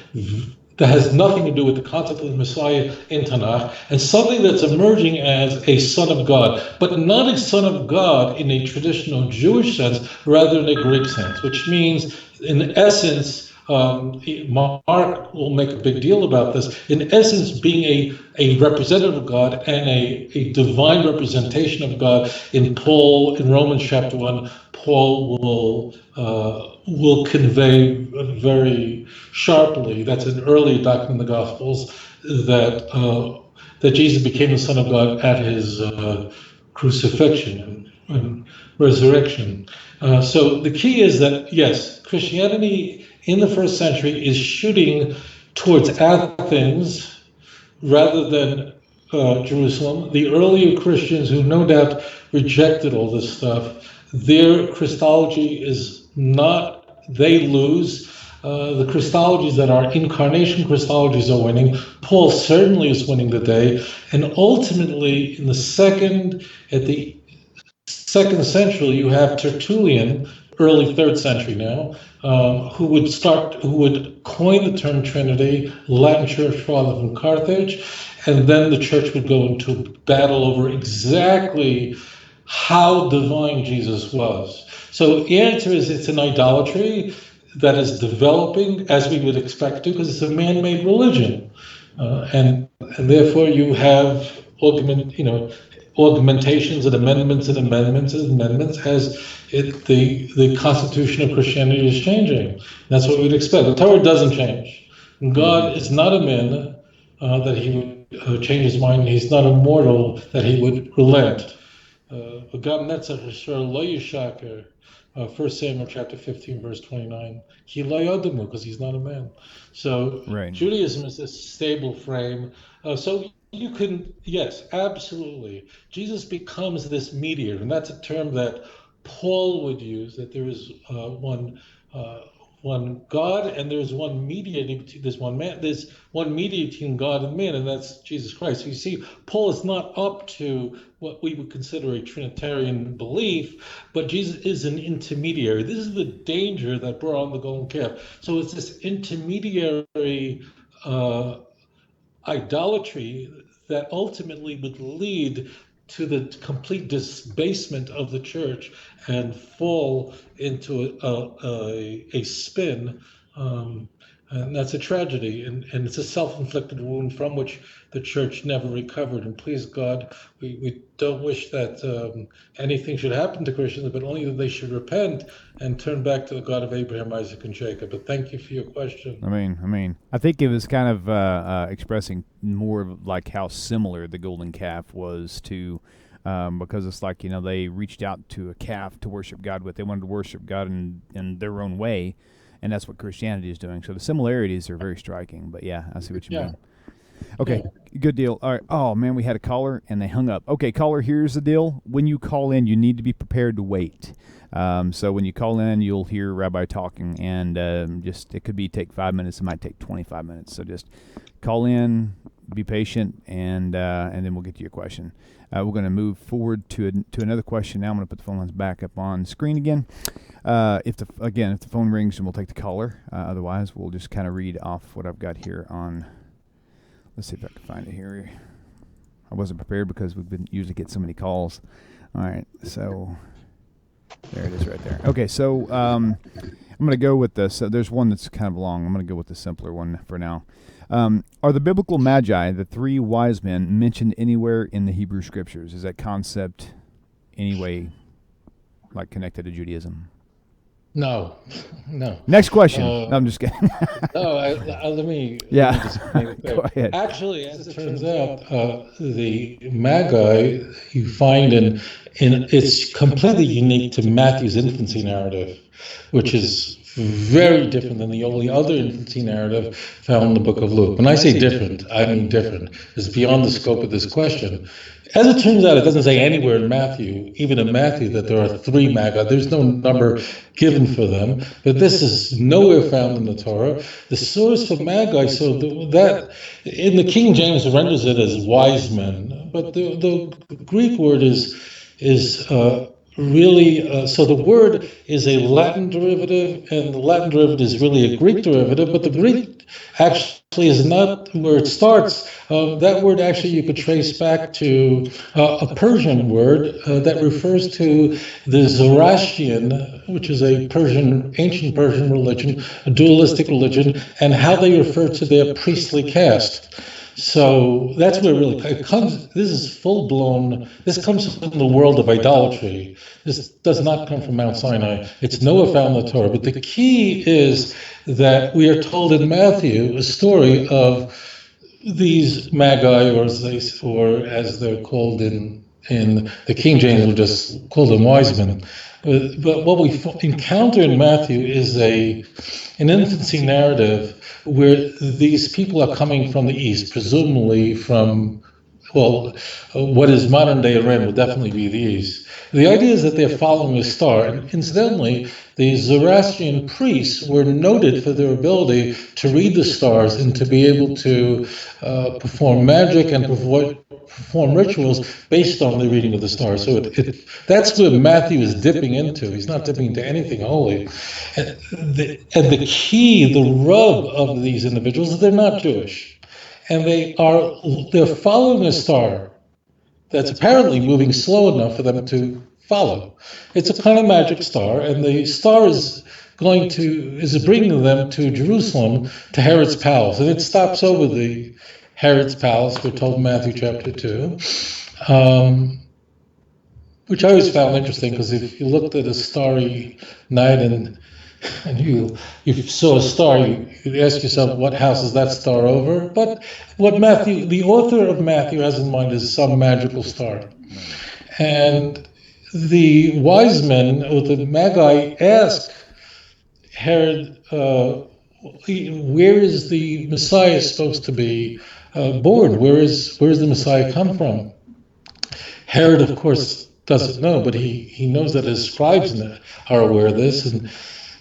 that has nothing to do with the concept of the Messiah in Tanakh, and something that's emerging as a son of God, but not a son of God in a traditional Jewish sense, rather in a Greek sense, which means, in essence, Mark will make a big deal about this, in essence being a representative of God and a divine representation of God. In Romans chapter 1, Paul will convey very sharply, that's an early doctrine in the Gospels, that Jesus became the Son of God at his crucifixion and resurrection. So the key is that, yes, Christianity in the first century is shooting towards Athens rather than Jerusalem. The earlier Christians, who no doubt rejected all this stuff, their Christology is not, they lose. The Christologies that are incarnation Christologies are winning. Paul certainly is winning the day. And ultimately, at the second century, you have Tertullian early 3rd century now, who would coin the term Trinity, Latin Church Father from Carthage, and then the church would go into battle over exactly how divine Jesus was. So the answer is it's an idolatry that is developing as we would expect to, because it's a man-made religion, and therefore you have augmentations and amendments and amendments and amendments as the constitution of Christianity is changing. That's what we'd expect. The Torah doesn't change. God is not a man that he would change his mind. He's not a mortal that he would relent. 1 Samuel chapter 15, verse 29. Because he's not a man. So Right. Judaism is a stable frame. So you can, yes, absolutely. Jesus becomes this mediator, and that's a term that Paul would use, that there is one God and there's one mediating between, there's one man, there's one mediating God and man, and that's Jesus Christ. So you see, Paul is not up to what we would consider a Trinitarian belief, but Jesus is an intermediary. This is the danger that brought on the golden calf. So it's this intermediary idolatry that ultimately would lead to the complete debasement of the church and fall into a spin. And that's a tragedy, and it's a self-inflicted wound from which the church never recovered. And please God, we don't wish that anything should happen to Christians, but only that they should repent and turn back to the God of Abraham, Isaac, and Jacob. But thank you for your question. I think it was kind of expressing more of like how similar the golden calf was to, because it's like, they reached out to a calf to worship God with. They wanted to worship God in their own way. And that's what Christianity is doing. So the similarities are very striking. But yeah, I see what you mean. Okay, good deal. All right. Oh, man, we had a caller, and they hung up. Okay, caller, here's the deal. When you call in, you need to be prepared to wait. So when you call in, you'll hear Rabbi talking, and it could take 5 minutes. It might take 25 minutes. So just call in, be patient, and then we'll get to your question. We're going to move forward to another question now. I'm going to put the phone lines back up on the screen again. If the phone rings, then we'll take the caller. Otherwise, we'll just kind of read off what I've got here on. Let's see if I can find it here. I wasn't prepared because usually get so many calls. All right, so there it is right there. Okay, so I'm going to go with this. There's one that's kind of long. I'm going to go with the simpler one for now. Are the biblical Magi, the 3 wise men, mentioned anywhere in the Hebrew Scriptures? Is that concept anyway like connected to Judaism? No. Next question. No, I'm just kidding. Let me just make it clear. Go ahead. Actually, as it turns out, the Magi you find in it's completely unique to Matthew's infancy narrative, which is very different than the only other infancy narrative found in the book of Luke. When I say different, I mean different. It's beyond the scope of this question. As it turns out, it doesn't say anywhere in Matthew, even in Matthew, that there are 3 Magi. There's no number given for them, but this is nowhere found in the Torah. The source for Magi, so that in the King James renders it as wise men, but the Greek word is really, so the word is a Latin derivative, and the Latin derivative is really a Greek derivative, but the Greek actually is not where it starts. That word actually you could trace back to a Persian word that refers to the Zoroastrian, which is a ancient Persian religion, a dualistic religion, and how they refer to their priestly caste. So that's where it comes. This is full blown. This comes from the world of idolatry. This does not come from Mount Sinai. It's nowhere found in the Torah. But the key is that we are told in Matthew a story of these Magi, or as they're called in the King James, we'll just call them wise men. But what we encounter in Matthew is an infancy narrative where these people are coming from the east, presumably from, what is modern day Iran will definitely be the east. The idea is that they're following a star. And incidentally, the Zoroastrian priests were noted for their ability to read the stars and to be able to perform magic and perform rituals based on the reading of the star. So that's where Matthew is dipping into. He's not dipping into anything holy. And the key, the rub of these individuals is they're not Jewish. And they're following a star that's apparently moving slow enough for them to follow. It's a kind of magic star, and the star is bringing them to Jerusalem, to Herod's palace, and it stops over the Herod's palace. We're told in Matthew chapter 2, which I always found interesting, because if you looked at a starry night and you saw a star, you'd ask yourself, what house is that star over? But what Matthew, the author of Matthew, has in mind is some magical star. And the wise men, or the Magi, ask Herod, where is the Messiah supposed to be born? Where is the Messiah come from? Herod, of course, doesn't know, but he knows that his scribes are aware of this, and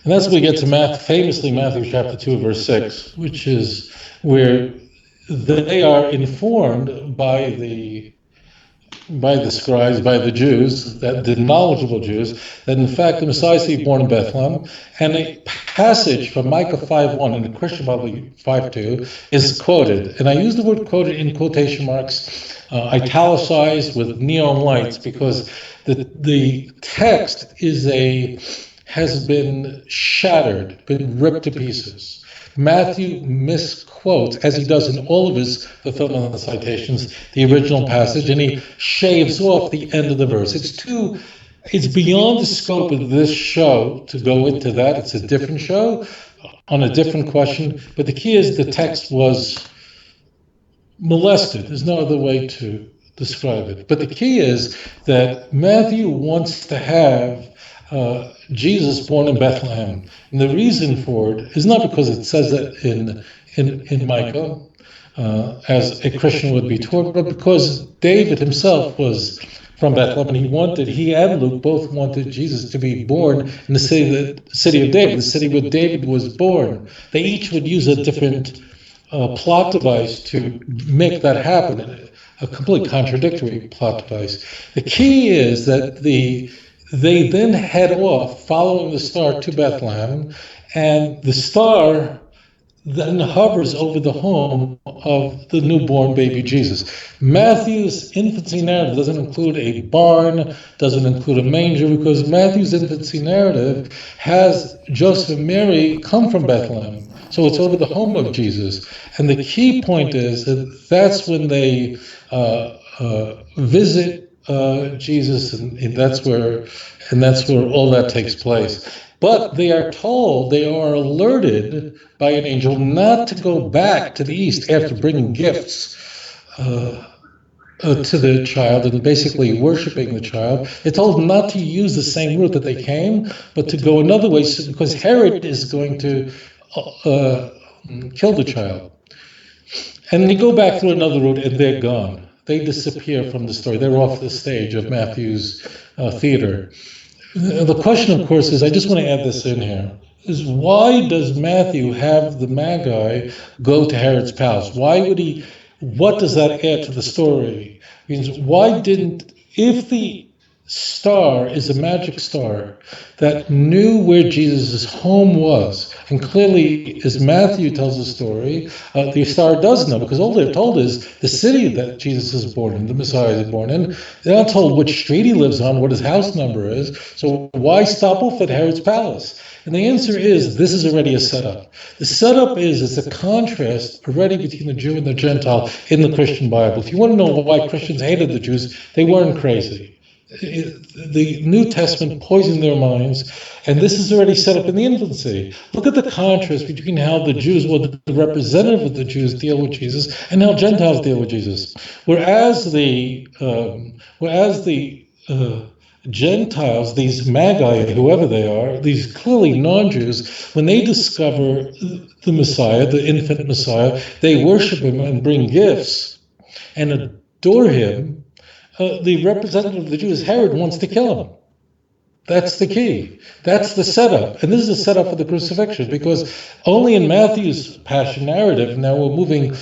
that's when we get to famously Matthew chapter 2, verse 6, which is where they are informed by the scribes, by the Jews, the knowledgeable Jews, that in fact the Messiah is to be born in Bethlehem. And a passage from Micah 5:1 and the Christian Bible 5:2 is quoted. And I use the word quoted in quotation marks, italicized with neon lights, because the text has been shattered, been ripped to pieces. Matthew misquotes, as he does in all of his fulfillment of the citations, the original passage, and he shaves off the end of the verse. It's beyond the scope of this show to go into that. It's a different show on a different question, but the key is the text was molested. There's no other way to describe it. But the key is that Matthew wants to have Jesus born in Bethlehem. And the reason for it is not because it says that in Micah, as a Christian would be taught, but because David himself was from Bethlehem, and he and Luke both wanted Jesus to be born in the city of David, the city where David was born. They each would use a different plot device to make that happen, a completely contradictory plot device. The key is that they then head off following the star to Bethlehem, and the star then hovers over the home of the newborn baby Jesus. Matthew's infancy narrative doesn't include a barn, doesn't include a manger, because Matthew's infancy narrative has Joseph and Mary come from Bethlehem. So it's over the home of Jesus. And the key point is that that's when they visit Jesus, and that's where all that takes place. But they are alerted by an angel not to go back to the east after bringing gifts to the child and basically worshiping the child. They're told not to use the same route that they came, but to go another way, because Herod is going to kill the child. And they go back through another route, and they're gone. They disappear from the story. They're off the stage of Matthew's theater. The question, of course, is, I just want to add this in here, is why does Matthew have the Magi go to Herod's palace? What does that add to the story? Means if the star is a magic star that knew where Jesus' home was, and clearly, as Matthew tells the story, the star does know, because all they're told is the city that Jesus is born in, the Messiah is born in. They're not told which street he lives on, what his house number is, so why stop off at Herod's palace? And the answer is, this is already a setup. The setup it's a contrast already between the Jew and the Gentile in the Christian Bible. If you want to know why Christians hated the Jews, they weren't crazy. The New Testament poisoned their minds, and this is already set up in the infancy. Look at the contrast between how the Jews, or the representative of the Jews, deal with Jesus, and how Gentiles deal with Jesus. Whereas the Gentiles, these Magi, whoever they are, these clearly non-Jews, when they discover the Messiah, the infant Messiah, they worship him and bring gifts and adore him. The representative of the Jews, Herod, wants to kill him. That's the key. That's the setup. And this is the setup for the crucifixion, because only in Matthew's Passion narrative, now we're moving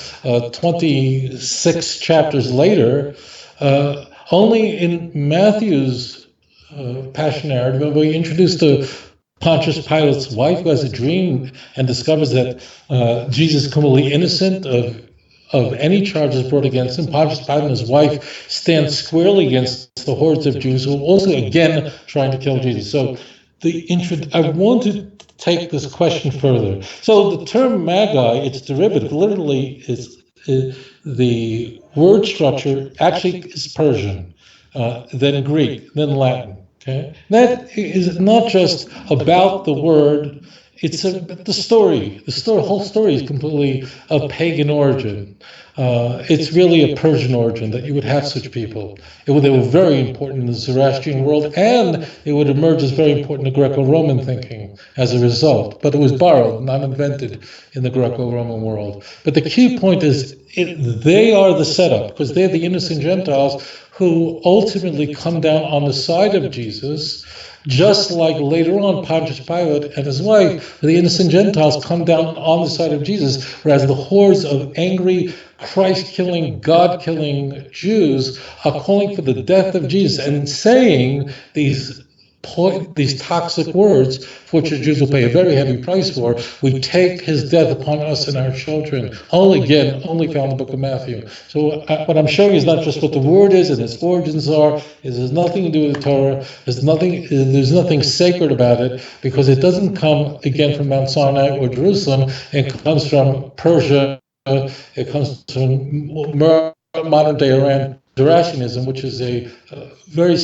26 chapters later, only in Matthew's Passion narrative, when we introduced to Pontius Pilate's wife, who has a dream and discovers that Jesus is completely innocent of any charges brought against him. Pontius Pilate and his wife stand squarely against the hordes of Jews who are also again trying to kill Jesus. So I want to take this question further. So the term Magi, its derivative, literally is the word structure actually is Persian, then Greek, then Latin. Okay, that is not just about the word. It's the story. Whole story is completely of pagan origin. It's really a Persian origin that you would have such people. They were very important in the Zoroastrian world, and it would emerge as very important in Greco-Roman thinking as a result. But it was borrowed, not invented in the Greco-Roman world. But the key point is they are the setup, because they're the innocent Gentiles who ultimately come down on the side of Jesus, just like later on Pontius Pilate and his wife, the innocent Gentiles, come down on the side of Jesus, whereas the hordes of angry, Christ-killing, God-killing Jews are calling for the death of Jesus and saying these toxic words, for which the Jews will pay a very heavy price for. We take his death upon us and our children. Only found in the book of Matthew. So what I'm showing is not just what the word is and its origins are. It has nothing to do with the Torah. There's nothing sacred about it, because it doesn't come again from Mount Sinai or Jerusalem. It comes from Persia. It comes from modern day Iran, Zoroastrianism, which is a very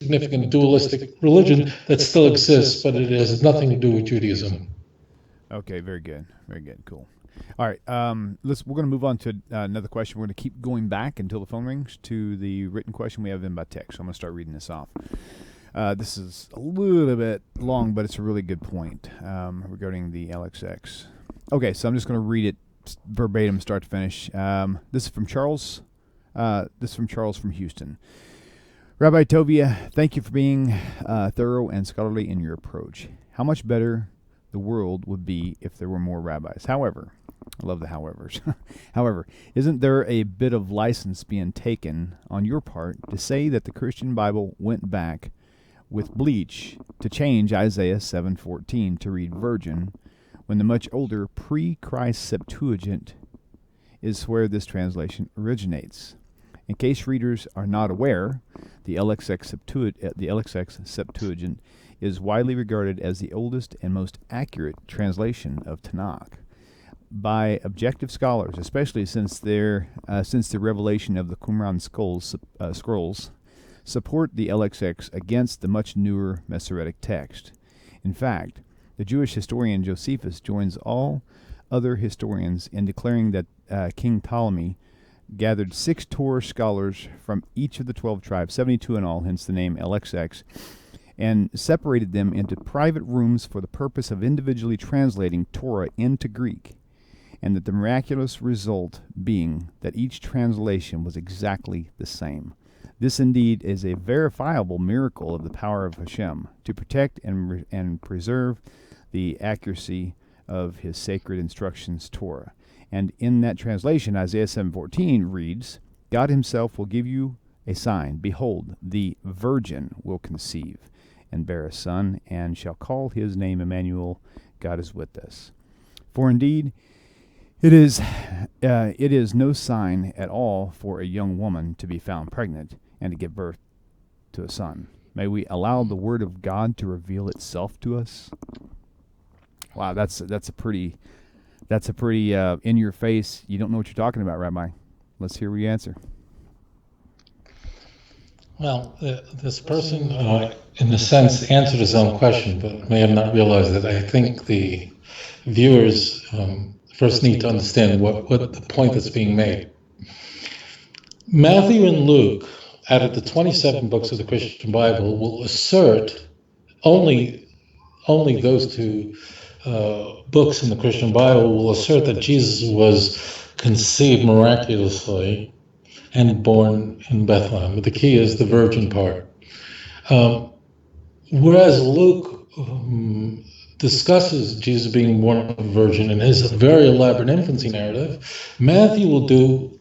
significant dualistic religion that still exists, but it has nothing to do with Judaism. Okay, very good, cool. All right, we're going to move on to another question. We're going to keep going back until the phone rings to the written question we have in by text. So I'm going to start reading this off. This is a little bit long, but it's a really good point regarding the LXX. Okay, so I'm just going to read it verbatim, start to finish. This is from Charles. From Houston. Rabbi Tovia, thank you for being thorough and scholarly in your approach. How much better the world would be if there were more rabbis. However, I love the howevers. However, isn't there a bit of license being taken on your part to say that the Christian Bible went back with bleach to change Isaiah 7:14 to read virgin, when the much older pre-Christ Septuagint is where this translation originates? In case readers are not aware, the LXX Septuagint is widely regarded as the oldest and most accurate translation of Tanakh by objective scholars, especially since the revelation of the Qumran scrolls support the LXX against the much newer Masoretic text. In fact, the Jewish historian Josephus joins all other historians in declaring that King Ptolemy gathered 6 Torah scholars from each of the 12 tribes, 72 in all, hence the name LXX, and separated them into private rooms for the purpose of individually translating Torah into Greek, and that the miraculous result being that each translation was exactly the same. This indeed is a verifiable miracle of the power of Hashem to protect and preserve the accuracy of his sacred instructions, Torah. And in that translation, Isaiah 7:14 reads, God himself will give you a sign. Behold, the virgin will conceive and bear a son, and shall call his name Emmanuel. God is with us. For indeed, it is no sign at all for a young woman to be found pregnant and to give birth to a son. May we allow the word of God to reveal itself to us. Wow, that's a pretty in your face. You don't know what you're talking about, Rabbi. Let's hear your answer. Well, this person, in a sense, answered his own question, but may have not realized that. I think the viewers first need to understand what the point that's being made. Matthew and Luke, out of the 27 books of the Christian Bible, will assert only those two books in the Christian Bible will assert that Jesus was conceived miraculously and born in Bethlehem. But the key is the virgin part. whereas Luke discusses Jesus being born of a virgin in his very elaborate infancy narrative, Matthew will do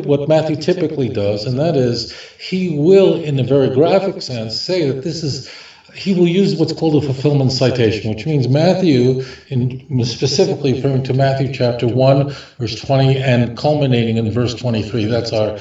what Matthew typically does, and that is he will, in a very graphic sense, say that he will use what's called a fulfillment citation, which means Matthew, specifically referring to Matthew chapter 1, verse 20, and culminating in verse 23. That's our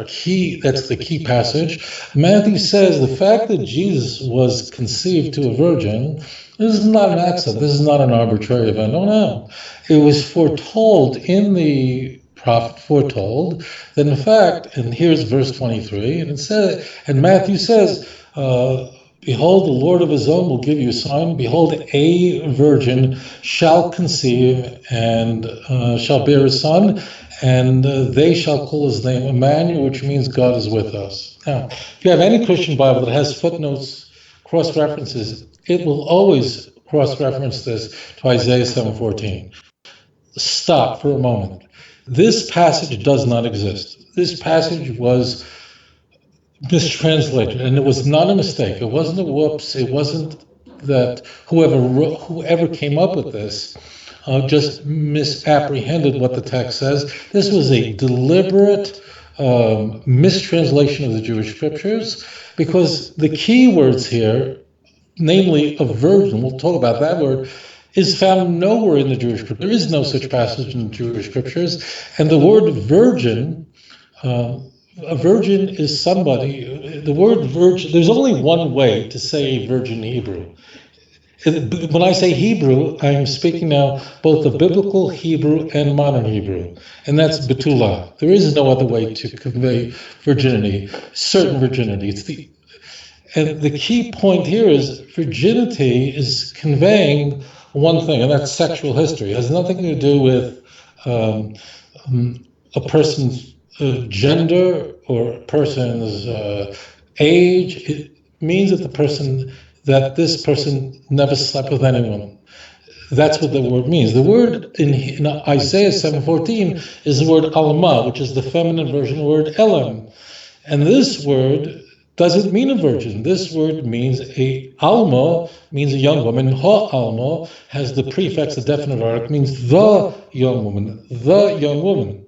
key. That's the key passage. Matthew says the fact that Jesus was conceived to a virgin, this is not an accident. This is not an arbitrary event. Oh no, it was foretold in the prophet. Foretold that in fact, and here's verse 23, and it says, and Matthew says, "Behold, the Lord of his own will give you a sign. Behold, a virgin shall conceive and shall bear a son, and they shall call his name Emmanuel," which means God is with us. Now, if you have any Christian Bible that has footnotes, cross-references, it will always cross-reference this to Isaiah 7:14. Stop for a moment. This passage does not exist. This passage was mistranslated, and it was not a mistake. It wasn't a whoops. It wasn't that whoever came up with this just misapprehended what the text says. This was a deliberate mistranslation of the Jewish scriptures, because the key words here, namely a virgin, we'll talk about that word, is found nowhere in the Jewish scripture. There is no such passage in the Jewish scriptures, and the word virgin, a virgin is somebody, the word virgin, there's only one way to say virgin in Hebrew. When I say Hebrew, I'm speaking now both the biblical Hebrew and modern Hebrew, and that's betulah. There is no other way to convey virginity, certain virginity. And the key point here is virginity is conveying one thing, and that's sexual history. It has nothing to do with a person's gender or a person's age. It means that this person never slept with anyone. That's what the word means. The word in Isaiah 7:14 is the word alma, which is the feminine version of the word elam. And this word doesn't mean a virgin. This word means alma, means a young woman. Ha-alma has the prefix, the definite article, means the young woman, the young woman.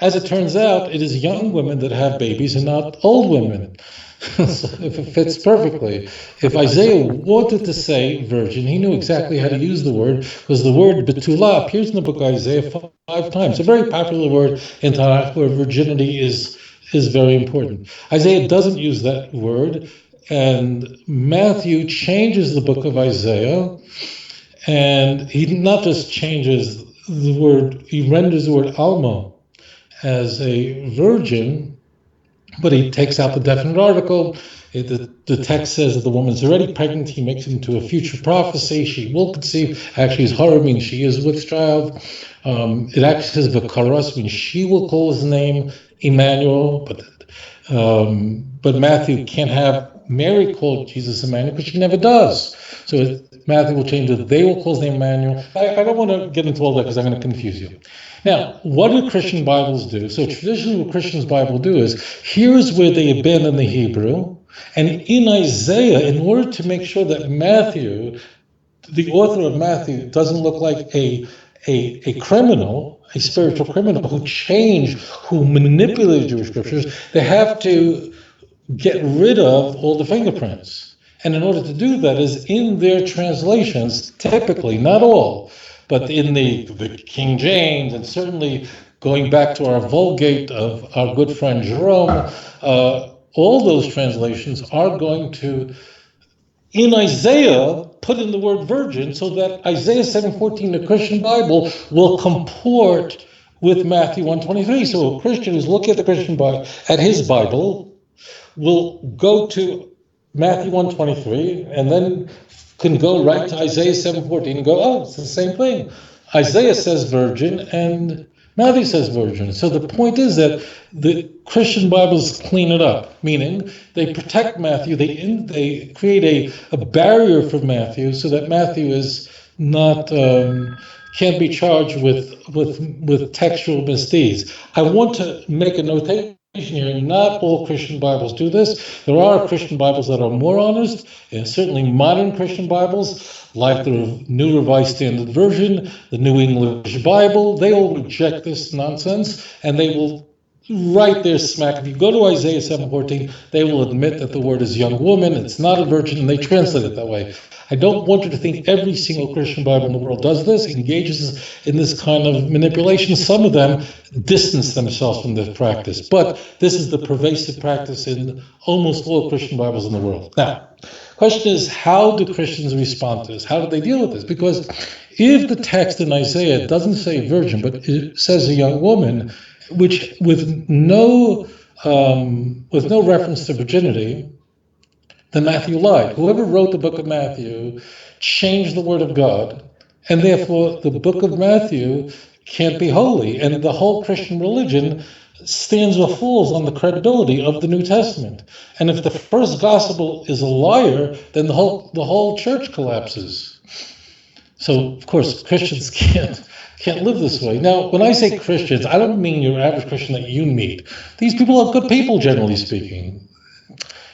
As it turns out, it is young women that have babies and not old women. So if it fits perfectly. If Isaiah wanted to say virgin, he knew exactly how to use the word, because the word betulah appears in the book of Isaiah 5 times. A very popular word in Tanakh where virginity is very important. Isaiah doesn't use that word, and Matthew changes the book of Isaiah, and he not just changes the word, he renders the word alma as a virgin, but he takes out the definite article. The text says that the woman's already pregnant. He makes it into a future prophecy. She will conceive. Actually, his horror means she is with child. It actually says v'karas, means she will call his name Emmanuel. But Matthew can't have Mary call Jesus Emmanuel because she never does. So Matthew will change it. They will call his name Emmanuel. I don't want to get into all that because I'm going to confuse you. Now, what do Christian Bibles do? So traditionally what Christians' Bible do is, here's where they abandon the Hebrew, and in Isaiah, in order to make sure that Matthew, the author of Matthew, doesn't look like a criminal, a spiritual criminal who manipulated Jewish scriptures, they have to get rid of all the fingerprints. And in order to do that is in their translations, typically, not all, but in the King James, and certainly going back to our Vulgate of our good friend Jerome, all those translations are going to, in Isaiah, put in the word virgin, so that Isaiah 7:14, the Christian Bible, will comport with Matthew 1:23. So a Christian who's looking at the Christian Bible, at his Bible, will go to Matthew 1:23, and then can go right to Isaiah 7:14 and go, oh, it's the same thing. Isaiah says virgin and Matthew says virgin. So the point is that the Christian Bibles clean it up, meaning they protect Matthew, they create a barrier for Matthew so that Matthew is not can't be charged with textual misdeeds. I want to make a notation here. Not all Christian Bibles do this. There are Christian Bibles that are more honest, and certainly modern Christian Bibles, like the New Revised Standard Version, the New English Bible, they all reject this nonsense, and they will right there smack. If you go to Isaiah 7:14, they will admit that the word is young woman, it's not a virgin, and they translate it that way. I don't want you to think every single Christian Bible in the world does this, engages in this kind of manipulation. Some of them distance themselves from this practice, but this is the pervasive practice in almost all Christian Bibles in the world. Now, question is, how do Christians respond to this? How do they deal with this? Because if the text in Isaiah doesn't say virgin, but it says a young woman, which with no reference to virginity, then Matthew lied. Whoever wrote the book of Matthew changed the word of God, and therefore the book of Matthew can't be holy, and the whole Christian religion stands or falls on the credibility of the New Testament. And if the first gospel is a liar, then the whole church collapses. So of course Christians can't live this way. Now, when I say Christians, I don't mean your average Christian that you meet. These people are good people, generally speaking.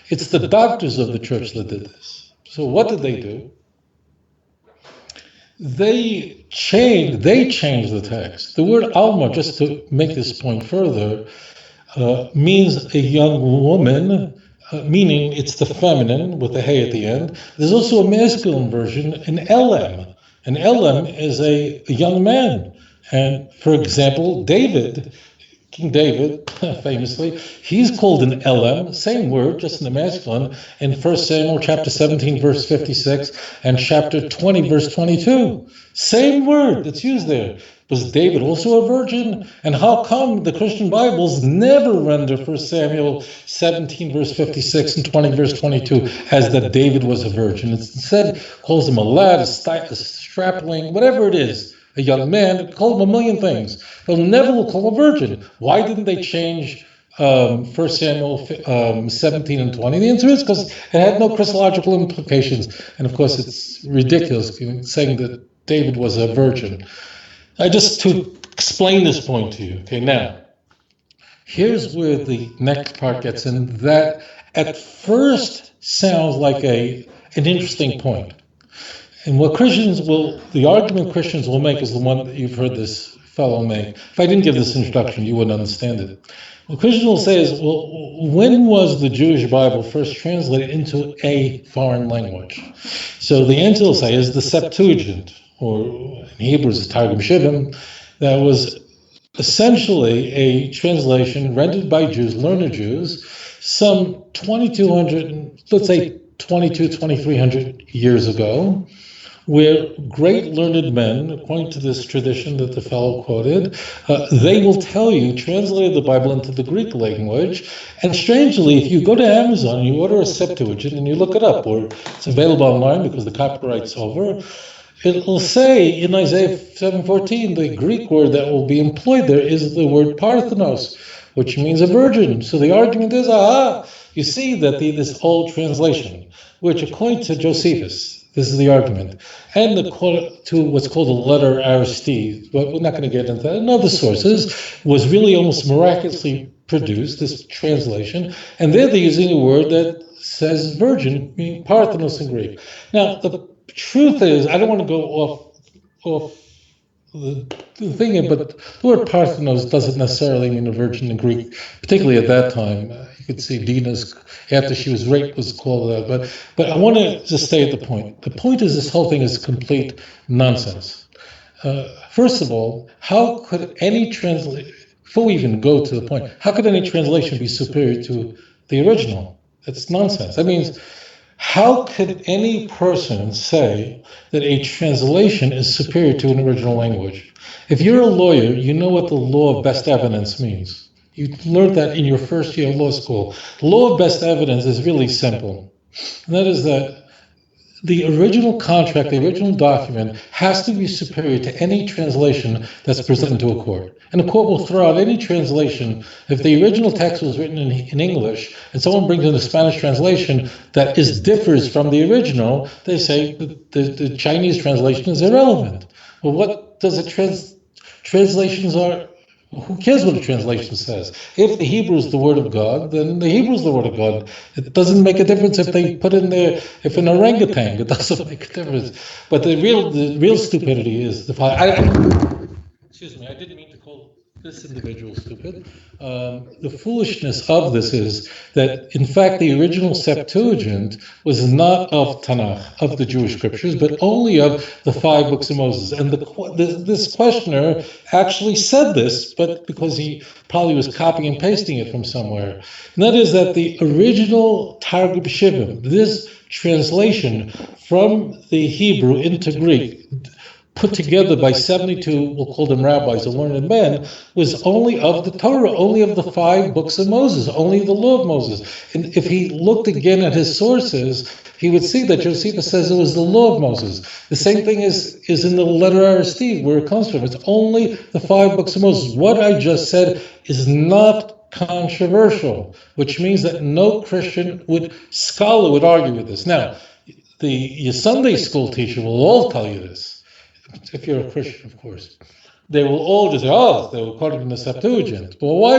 It's the doctors of the church that did this. So what did they do? They changed the text. The word alma, just to make this point further, means a young woman, meaning it's the feminine with the hey at the end. There's also a masculine version, an LM. An LM is a young man. And for example, King David, famously, he's called an LM, same word, just in the masculine, in 1 Samuel chapter 17, verse 56, and chapter 20, verse 22. Same word that's used there. Was David also a virgin? And how come the Christian Bibles never render 1 Samuel 17, verse 56, and 20, verse 22 as that David was a virgin? It instead calls him a lad, a strapling, whatever it is. A young man, call him a million things. They'll never call him a virgin. Why didn't they change 1 Samuel 17 and 20? The answer is because it had no Christological implications. And of course, it's ridiculous saying that David was a virgin. Just to explain this point to you. Okay, now, here's where the next part gets in. That at first sounds like an interesting point. And what the argument Christians will make is the one that you've heard this fellow make. If I didn't give this introduction, you wouldn't understand it. What Christians will say is, well, when was the Jewish Bible first translated into a foreign language? So the answer will say is the Septuagint, or in Hebrew is the Targum Shibim, that was essentially a translation rendered by Jews, learned Jews, some 2,200, let's say 2,300 years ago, where great learned men, according to this tradition that the fellow quoted, they will tell you, translated the Bible into the Greek language. And strangely, if you go to Amazon and you order a Septuagint and you look it up, or it's available online because the copyright's over, it will say in Isaiah 7:14, the Greek word that will be employed there is the word Parthenos, which means a virgin. So the argument is, you see that this old translation, which according to Josephus, this is the argument, and to what's called the letter Aristide, but we're not going to get into that, and other sources, was really almost miraculously produced, this translation, and there they're using a word that says virgin, meaning Parthenos in Greek. Now, the truth is, I don't want to go off the thing, but the word Parthenos doesn't necessarily mean a virgin in Greek, particularly at that time. You could see Dina's, after she was raped, was called that. But I want to just stay at the point. The point is this whole thing is complete nonsense. First of all, how could any translation, before we even go to the point, how could any translation be superior to the original? That's nonsense. That means, how could any person say that a translation is superior to an original language? If you're a lawyer, you know what the law of best evidence means. You learned that in your first year of law school. The law of best evidence is really simple. And that is that the original contract, the original document, has to be superior to any translation that's presented to a court. And a court will throw out any translation. If the original text was written in English, and someone brings in a Spanish translation that differs from the original, they say the Chinese translation is irrelevant. Well, what does translations are Who cares what a translation says? If the Hebrew is the word of God, then the Hebrew is the word of God. It doesn't make a difference if they put in there, if an orangutan, it doesn't make a difference. But the real stupidity is the fact. Excuse me, I didn't mean to call this individual stupid. The foolishness of this is that, in fact, the original Septuagint was not of Tanakh, of the Jewish scriptures, but only of the 5 books of Moses. And this questioner actually said this, but because he probably was copying and pasting it from somewhere. And that is that the original Targum Shivim, this translation from the Hebrew into Greek, put together by 72, we'll call them rabbis, or learned men, was only of the Torah, only of the 5 books of Moses, only the law of Moses. And if he looked again at his sources, he would see that Josephus says it was the law of Moses. The same thing is in the letter Aristide, where it comes from. It's only the 5 books of Moses. What I just said is not controversial, which means that no Christian scholar would argue with this. Now, your Sunday school teacher will all tell you this. If you're a Christian, of course, they will all just say, "Oh, they're according to the Septuagint." Well, why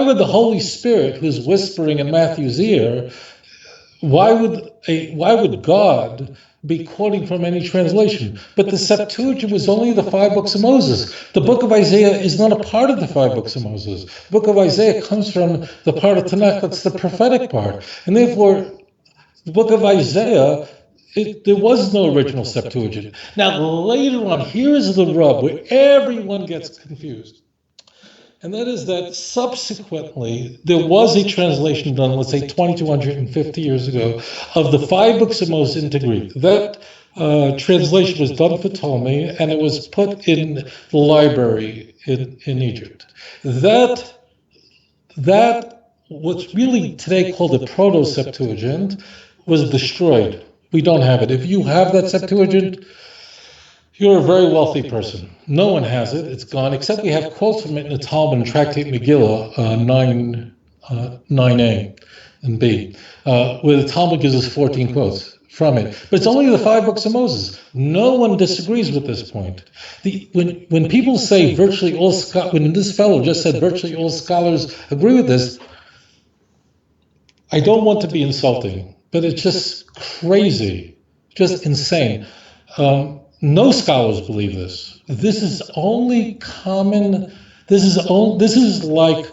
would the Holy Spirit, who's whispering in Matthew's ear, why would God be quoting from any translation? But the Septuagint was only the 5 books of Moses. The book of Isaiah is not a part of the 5 books of Moses. The book of Isaiah comes from the part of Tanakh that's the prophetic part, and therefore, the book of Isaiah. There was no original Septuagint. Now, later on, here is the rub where everyone gets confused. And that is that subsequently, there was a translation done, let's say 2,250 years ago, of the 5 books of Moses into Greek. That translation was done for Ptolemy, and it was put in the library in Egypt. That what's really today called the Proto-Septuagint was destroyed. We don't have it. If you have that Septuagint, you're a very wealthy person. No one has it. It's gone, except we have quotes from it in the Talmud and Tractate Megillah 9a and b, where the Talmud gives us 14 quotes from it. But it's only the 5 books of Moses. No one disagrees with this point. When people say virtually all scholars, when this fellow just said virtually all scholars agree with this, I don't want to be insulting, but it's just crazy, just insane. No scholars believe this. This is only common. This is like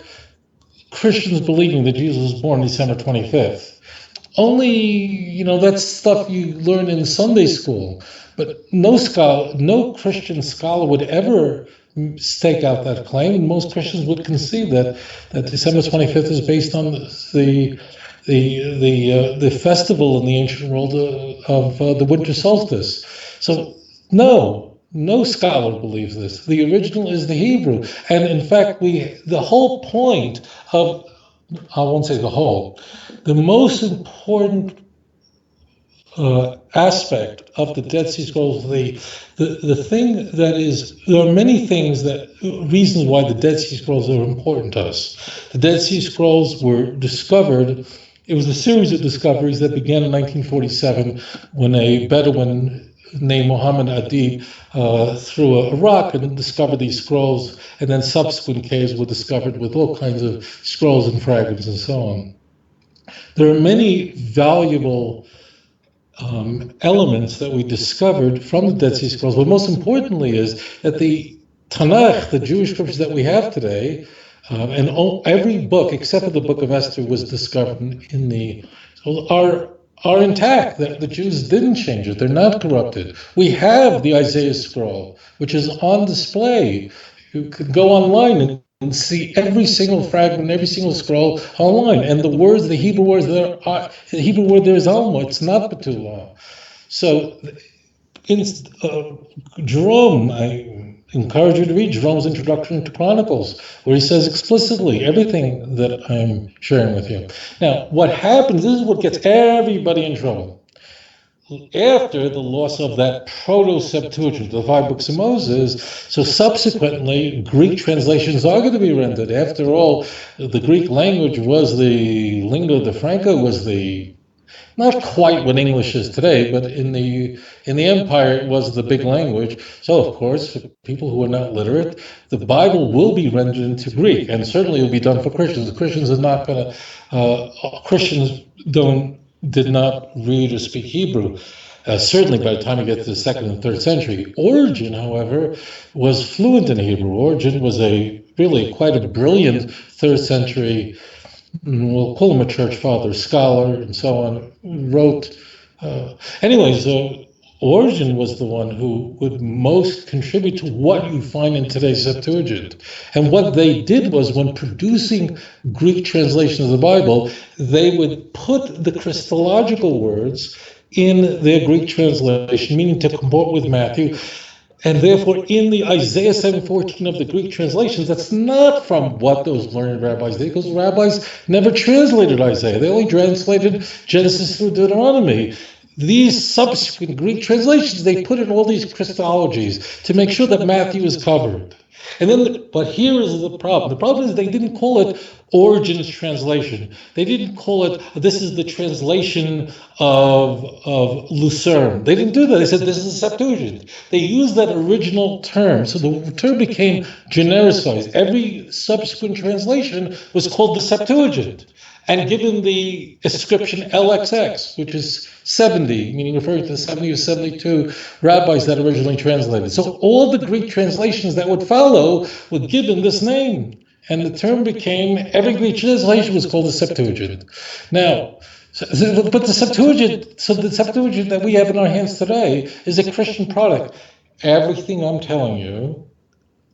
Christians believing that Jesus was born December 25th. Only, that's stuff you learn in Sunday school. But no Christian scholar would ever stake out that claim. And most Christians would concede that December 25th is based on the festival in the ancient world of the winter solstice. So no scholar believes this. The original is the Hebrew. And in fact, the whole point of, I won't say the whole, the most important aspect of the Dead Sea Scrolls, the thing that is, there are many reasons why the Dead Sea Scrolls are important to us. The Dead Sea Scrolls were discovered. It was a series of discoveries that began in 1947 when a Bedouin named Muhammad Adib threw a rock and discovered these scrolls, and then subsequent caves were discovered with all kinds of scrolls and fragments and so on. There are many valuable elements that we discovered from the Dead Sea Scrolls, but most importantly is that the Tanakh, the Jewish scriptures that we have today, and every book except for the book of Esther was discovered are intact. The Jews didn't change it. They're not corrupted. We have the Isaiah scroll, which is on display. You could go online and see every single fragment, every single scroll online. And the Hebrew word there is Alma. It's not Betula. So, Jerome, I encourage you to read Jerome's Introduction to Chronicles, where he says explicitly everything that I'm sharing with you. Now, what happens, this is what gets everybody in trouble. After the loss of that Proto-Septuagint, the 5 books of Moses, so subsequently Greek translations are going to be rendered. After all, the Greek language was the lingua franca, was the not quite what English is today, but in the empire it was the big language. So of course, for people who are not literate, the Bible will be rendered into Greek, and certainly it will be done for Christians. Christians are not going to. Christians did not read or speak Hebrew. Certainly by the time you get to the 2nd and 3rd century. Origen, however, was fluent in Hebrew. Origen was really quite a brilliant 3rd century, we'll call him a church father, scholar, and so on, wrote. Origen was the one who would most contribute to what you find in today's Septuagint. And what they did was, when producing Greek translations of the Bible, they would put the Christological words in their Greek translation, meaning to comport with Matthew. And therefore, in the Isaiah 7:14 of the Greek translations, that's not from what those learned rabbis did, because rabbis never translated Isaiah. They only translated Genesis through Deuteronomy. These subsequent Greek translations, they put in all these Christologies to make sure that Matthew is covered. But here is the problem. The problem is they didn't call it Origen's translation. They didn't call it, this is the translation of Lucerne. They didn't do that. They said, this is a Septuagint. They used that original term. So the term became genericized. Every subsequent translation was called the Septuagint, and given the inscription LXX, which is 70, meaning referring to the 70 or 72 rabbis that originally translated. So all the Greek translations that would follow were given this name. And the term became, every Greek translation was called the Septuagint. Now, but the Septuagint that we have in our hands today is a Christian product. Everything I'm telling you,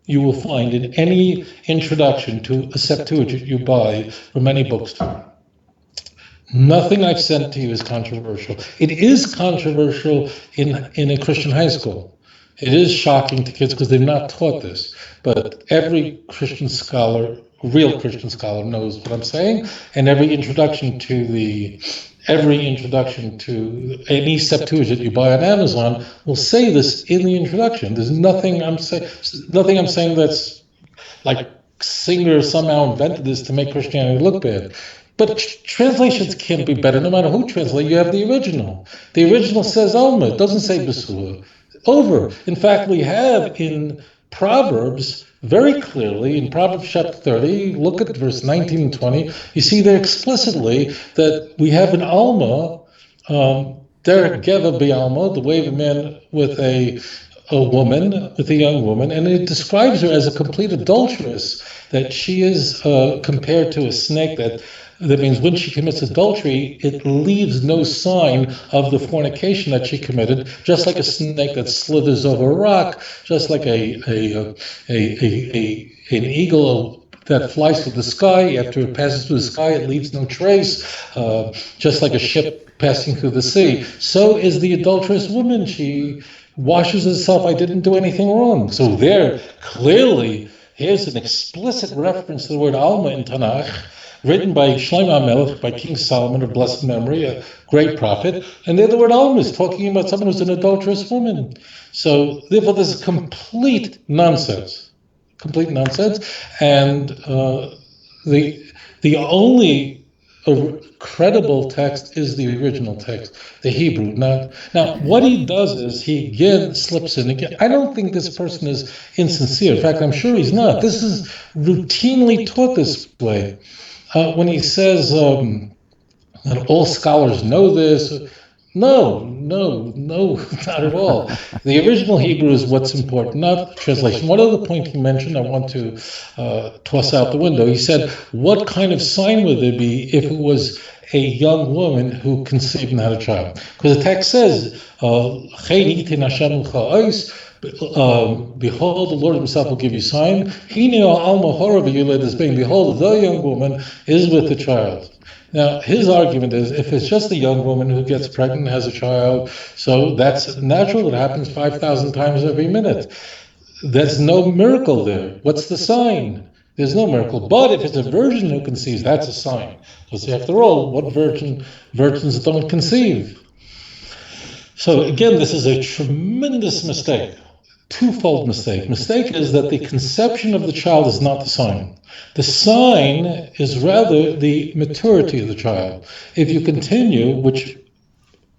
you will find in any introduction to a Septuagint you buy from any bookstore. Nothing I've sent to you is controversial. It is controversial in a Christian high school. It is shocking to kids because they're not taught this. But every Christian scholar, real Christian scholar, knows what I'm saying. And every introduction to any Septuagint you buy on Amazon will say this in the introduction. There's nothing I'm saying that's like Singer somehow invented this to make Christianity look bad. But translations can't be better no matter who translates. You have the original. The original says Alma. It doesn't say Besua. Over. In fact, we have in Proverbs very clearly, in Proverbs chapter 30, look at verse 19 and 20, you see there explicitly that we have an Alma, Derek Geva Alma, the way of a man with a woman, with a young woman, and it describes her as a complete adulteress, that she is compared to a snake that means when she commits adultery, it leaves no sign of the fornication that she committed, just like a snake that slithers over a rock, just like an eagle that flies through the sky. After it passes through the sky, it leaves no trace, just like a ship passing through the sea. So is the adulterous woman. She washes herself. I didn't do anything wrong. So there, clearly, here's an explicit reference to the word Alma in Tanakh, written by Shlomo HaMelech, by King Solomon of blessed memory, a great prophet, and there the word Alma is talking about someone who's an adulterous woman. So therefore this is complete nonsense, and the only credible text is the original text, the Hebrew. Now what he does is he again slips in again. I don't think this person is insincere. In fact, I'm sure he's not. This is routinely taught this way. When he says that all scholars know this, no, not at all. The original Hebrew is what's important, not translation. One other point he mentioned I want to toss out the window. He said, what kind of sign would there be if it was a young woman who conceived and had a child? Because the text says, behold, the Lord himself will give you sign. Behold, the young woman is with the child. Now, his argument is, if it's just a young woman who gets pregnant and has a child, so that's natural. It happens 5,000 times every minute. There's no miracle there. What's the sign? There's no miracle. But if it's a virgin who conceives, that's a sign. Because after all, what virgins don't conceive? So again, this is a tremendous mistake. twofold mistake. Mistake is that the conception of the child is not the sign. The sign is rather the maturity of the child. If you continue, which,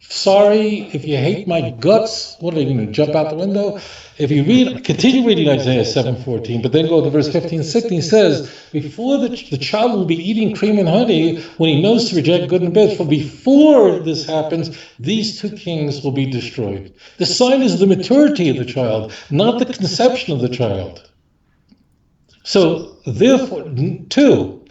sorry, if you hate my guts, what are you going to jump out the window? If you continue reading Isaiah 7:14, but then go to verse 15, 16, says, before the child will be eating cream and honey when he knows to reject good and bad. For before this happens, these two kings will be destroyed. The sign is the maturity of the child, not the conception of the child. So, therefore, two,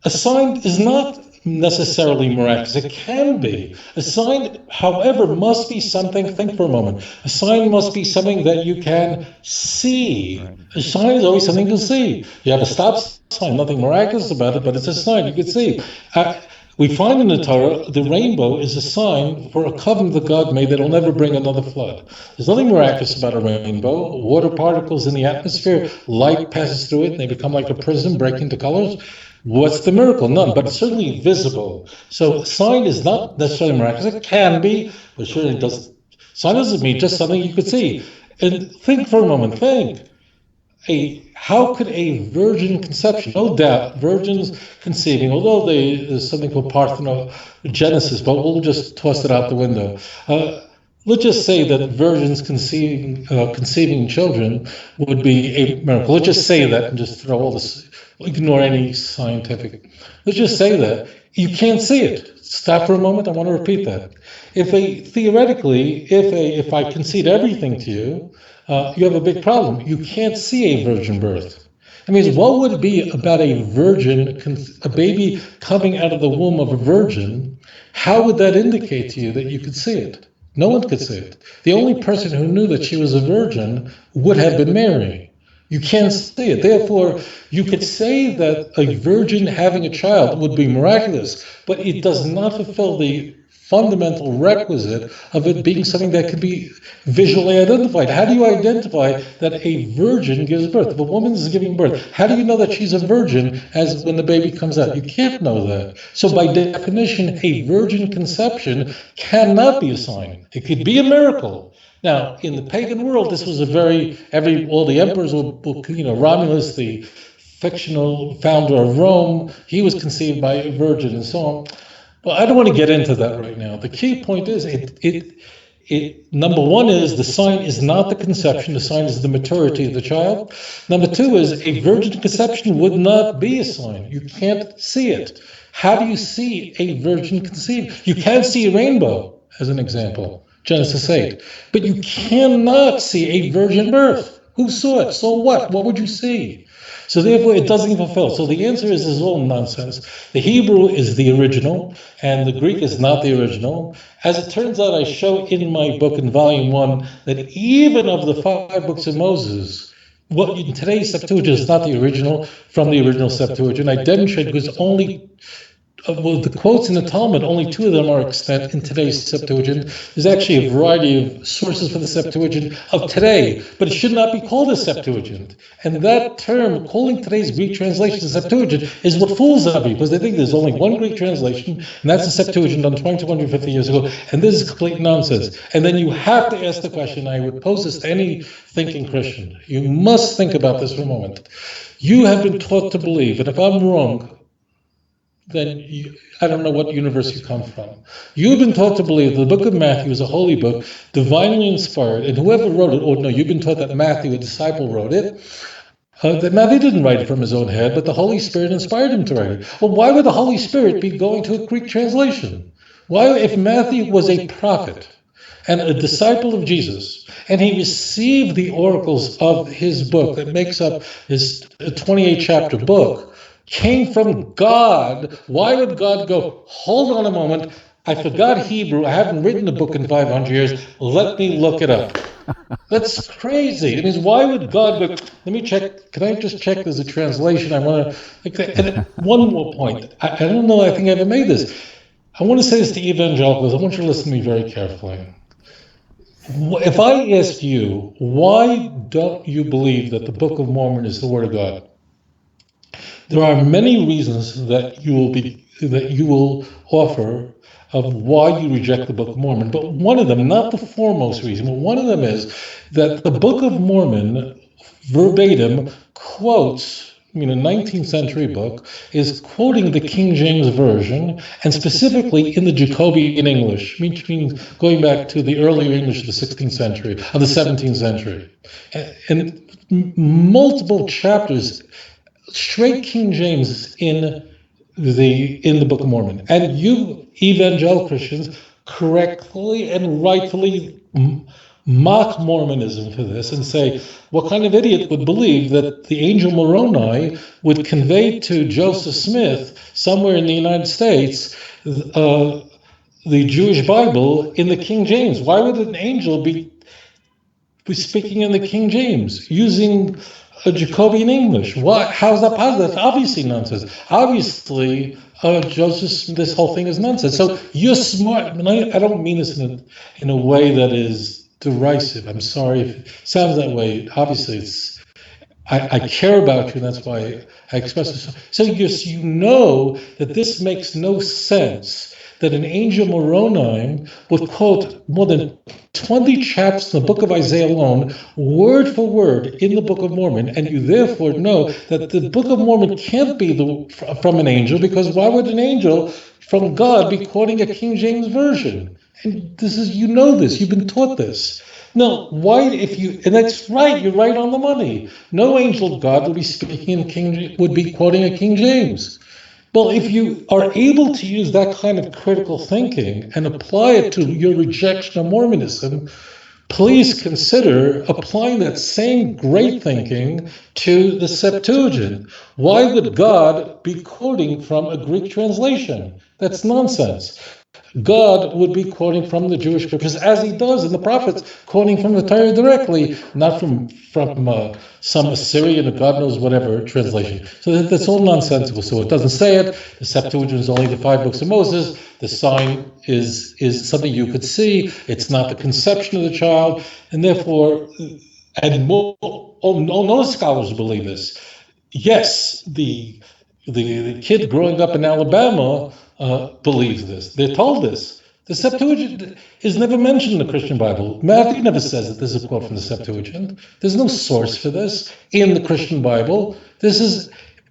a sign is not necessarily miraculous. It can be. A sign, however, must be something, think for a moment, a sign must be something that you can see. A sign is always something to see. You have a stop sign, nothing miraculous about it, but it's a sign you can see. We find in the Torah, the rainbow is a sign for a covenant that God made that will never bring another flood. There's nothing miraculous about a rainbow. Water particles in the atmosphere, light passes through it, and they become like a prism, break into colors. What's the miracle? None, but it's certainly visible. So sign is not necessarily miraculous. It can be, but certainly doesn't. Sign doesn't mean just something you could see. And think for a moment, think. How could a virgin conception, no doubt, virgins conceiving, although there's something called parthenogenesis, but we'll just toss it out the window. Let's just say that virgins conceiving children would be a miracle. Let's just say that and just throw all this, ignore any scientific. Let's just say that. You can't see it. Stop for a moment. I want to repeat that. If I concede everything to you, you have a big problem. You can't see a virgin birth. I mean, what would it be about a virgin, a baby coming out of the womb of a virgin? How would that indicate to you that you could see it? No one could see it. The only person who knew that she was a virgin would have been Mary. You can't see it. Therefore, you could say that a virgin having a child would be miraculous, but it does not fulfill the fundamental requisite of it being something that could be visually identified. How do you identify that a virgin gives birth? If a woman is giving birth, how do you know that she's a virgin as when the baby comes out? You can't know that. So by definition, a virgin conception cannot be a sign. It could be a miracle. Now, in the pagan world, this was all the emperors, Romulus, the fictional founder of Rome, he was conceived by a virgin and so on. Well, I don't want to get into that right now. The key point is, number one is the sign is not the conception, the sign is the maturity of the child. Number two is a virgin conception would not be a sign. You can't see it. How do you see a virgin conceived? You can't see a rainbow, as an example, Genesis 8. But you cannot see a virgin birth. Who saw it? So what? What would you see? So therefore, it doesn't fulfill. So the answer is all nonsense. The Hebrew is the original, and the Greek is not the original. As it turns out, I show in my book in volume 1 that even of the 5 books of Moses, what in today's Septuagint is not the original from the original Septuagint. I demonstrate because only the quotes in the Talmud, only 2 of them are extant in today's Septuagint. There's actually a variety of sources for the Septuagint of today, but it should not be called a Septuagint. And that term, calling today's Greek translation a Septuagint, is what fools them because they think there's only one Greek translation, and that's the Septuagint done 2,250 years ago, and this is complete nonsense. And then you have to ask the question, I would pose this to any thinking Christian. You must think about this for a moment. You have been taught to believe, and if I'm wrong, then I don't know what universe you come from. You've been taught to believe the book of Matthew is a holy book, divinely inspired, and whoever wrote it, or no, you've been taught that Matthew, a disciple, wrote it. That Matthew didn't write it from his own head, but the Holy Spirit inspired him to write it. Well, why would the Holy Spirit be going to a Greek translation? Why, if Matthew was a prophet and a disciple of Jesus, and he received the oracles of his book that makes up his 28-chapter book, came from God, why would God go, hold on a moment, I forgot Hebrew, I haven't written a book in 500 years, let me look it up. That's crazy. It means, why would God go, let me check, can I just check there's a translation, I want to, and one more point, I don't know, I think I ever made this. I want to say this to evangelicals, I want you to listen to me very carefully. If I asked you, why don't you believe that the Book of Mormon is the Word of God? There are many reasons that you will be that you will offer of why you reject the Book of Mormon. But one of them, not the foremost reason, but one of them is that the Book of Mormon verbatim quotes, 19th century book, is quoting the King James Version, and specifically in the Jacobean English, which means going back to the earlier English of the 16th century, of the 17th century. And multiple chapters, straight King James in the Book of Mormon. And you evangelical Christians correctly and rightfully mock Mormonism for this and say, what kind of idiot would believe that the angel Moroni would convey to Joseph Smith somewhere in the United States the Jewish Bible in the King James? Why would an angel be speaking in the King James using a Jacobean English? What? How's that possible? That's obviously nonsense. Obviously, Joseph, this whole thing is nonsense. So you're smart. I don't mean this in a way that is derisive. I'm sorry if it sounds that way. Obviously, I care about you, and that's why I express this. So you know that this makes no sense, that an angel Moroni would quote more than 20 chapters in the book of Isaiah alone, word for word, in the Book of Mormon, and you therefore know that the Book of Mormon can't be from an angel, because why would an angel from God be quoting a King James Version? And this is, this, you've been taught this. No, why, and that's right, you're right on the money. No angel of God would be speaking would be quoting a King James. Well, if you are able to use that kind of critical thinking and apply it to your rejection of Mormonism, please consider applying that same great thinking to the Septuagint. Why would God be quoting from a Greek translation? That's nonsense. God would be quoting from the Jewish scriptures, as he does in the prophets, quoting from the Torah directly, not from some Assyrian or God knows whatever translation. So that's all nonsensical. So it doesn't say it. The Septuagint is only the 5 books of Moses. The sign is something you could see. It's not the conception of the child, and therefore, and no scholars believe this. Yes, the kid growing up in Alabama believes this. They're told this. The Septuagint is never mentioned in the Christian Bible. Matthew never says that this is a quote from the Septuagint. There's no source for this in the Christian Bible.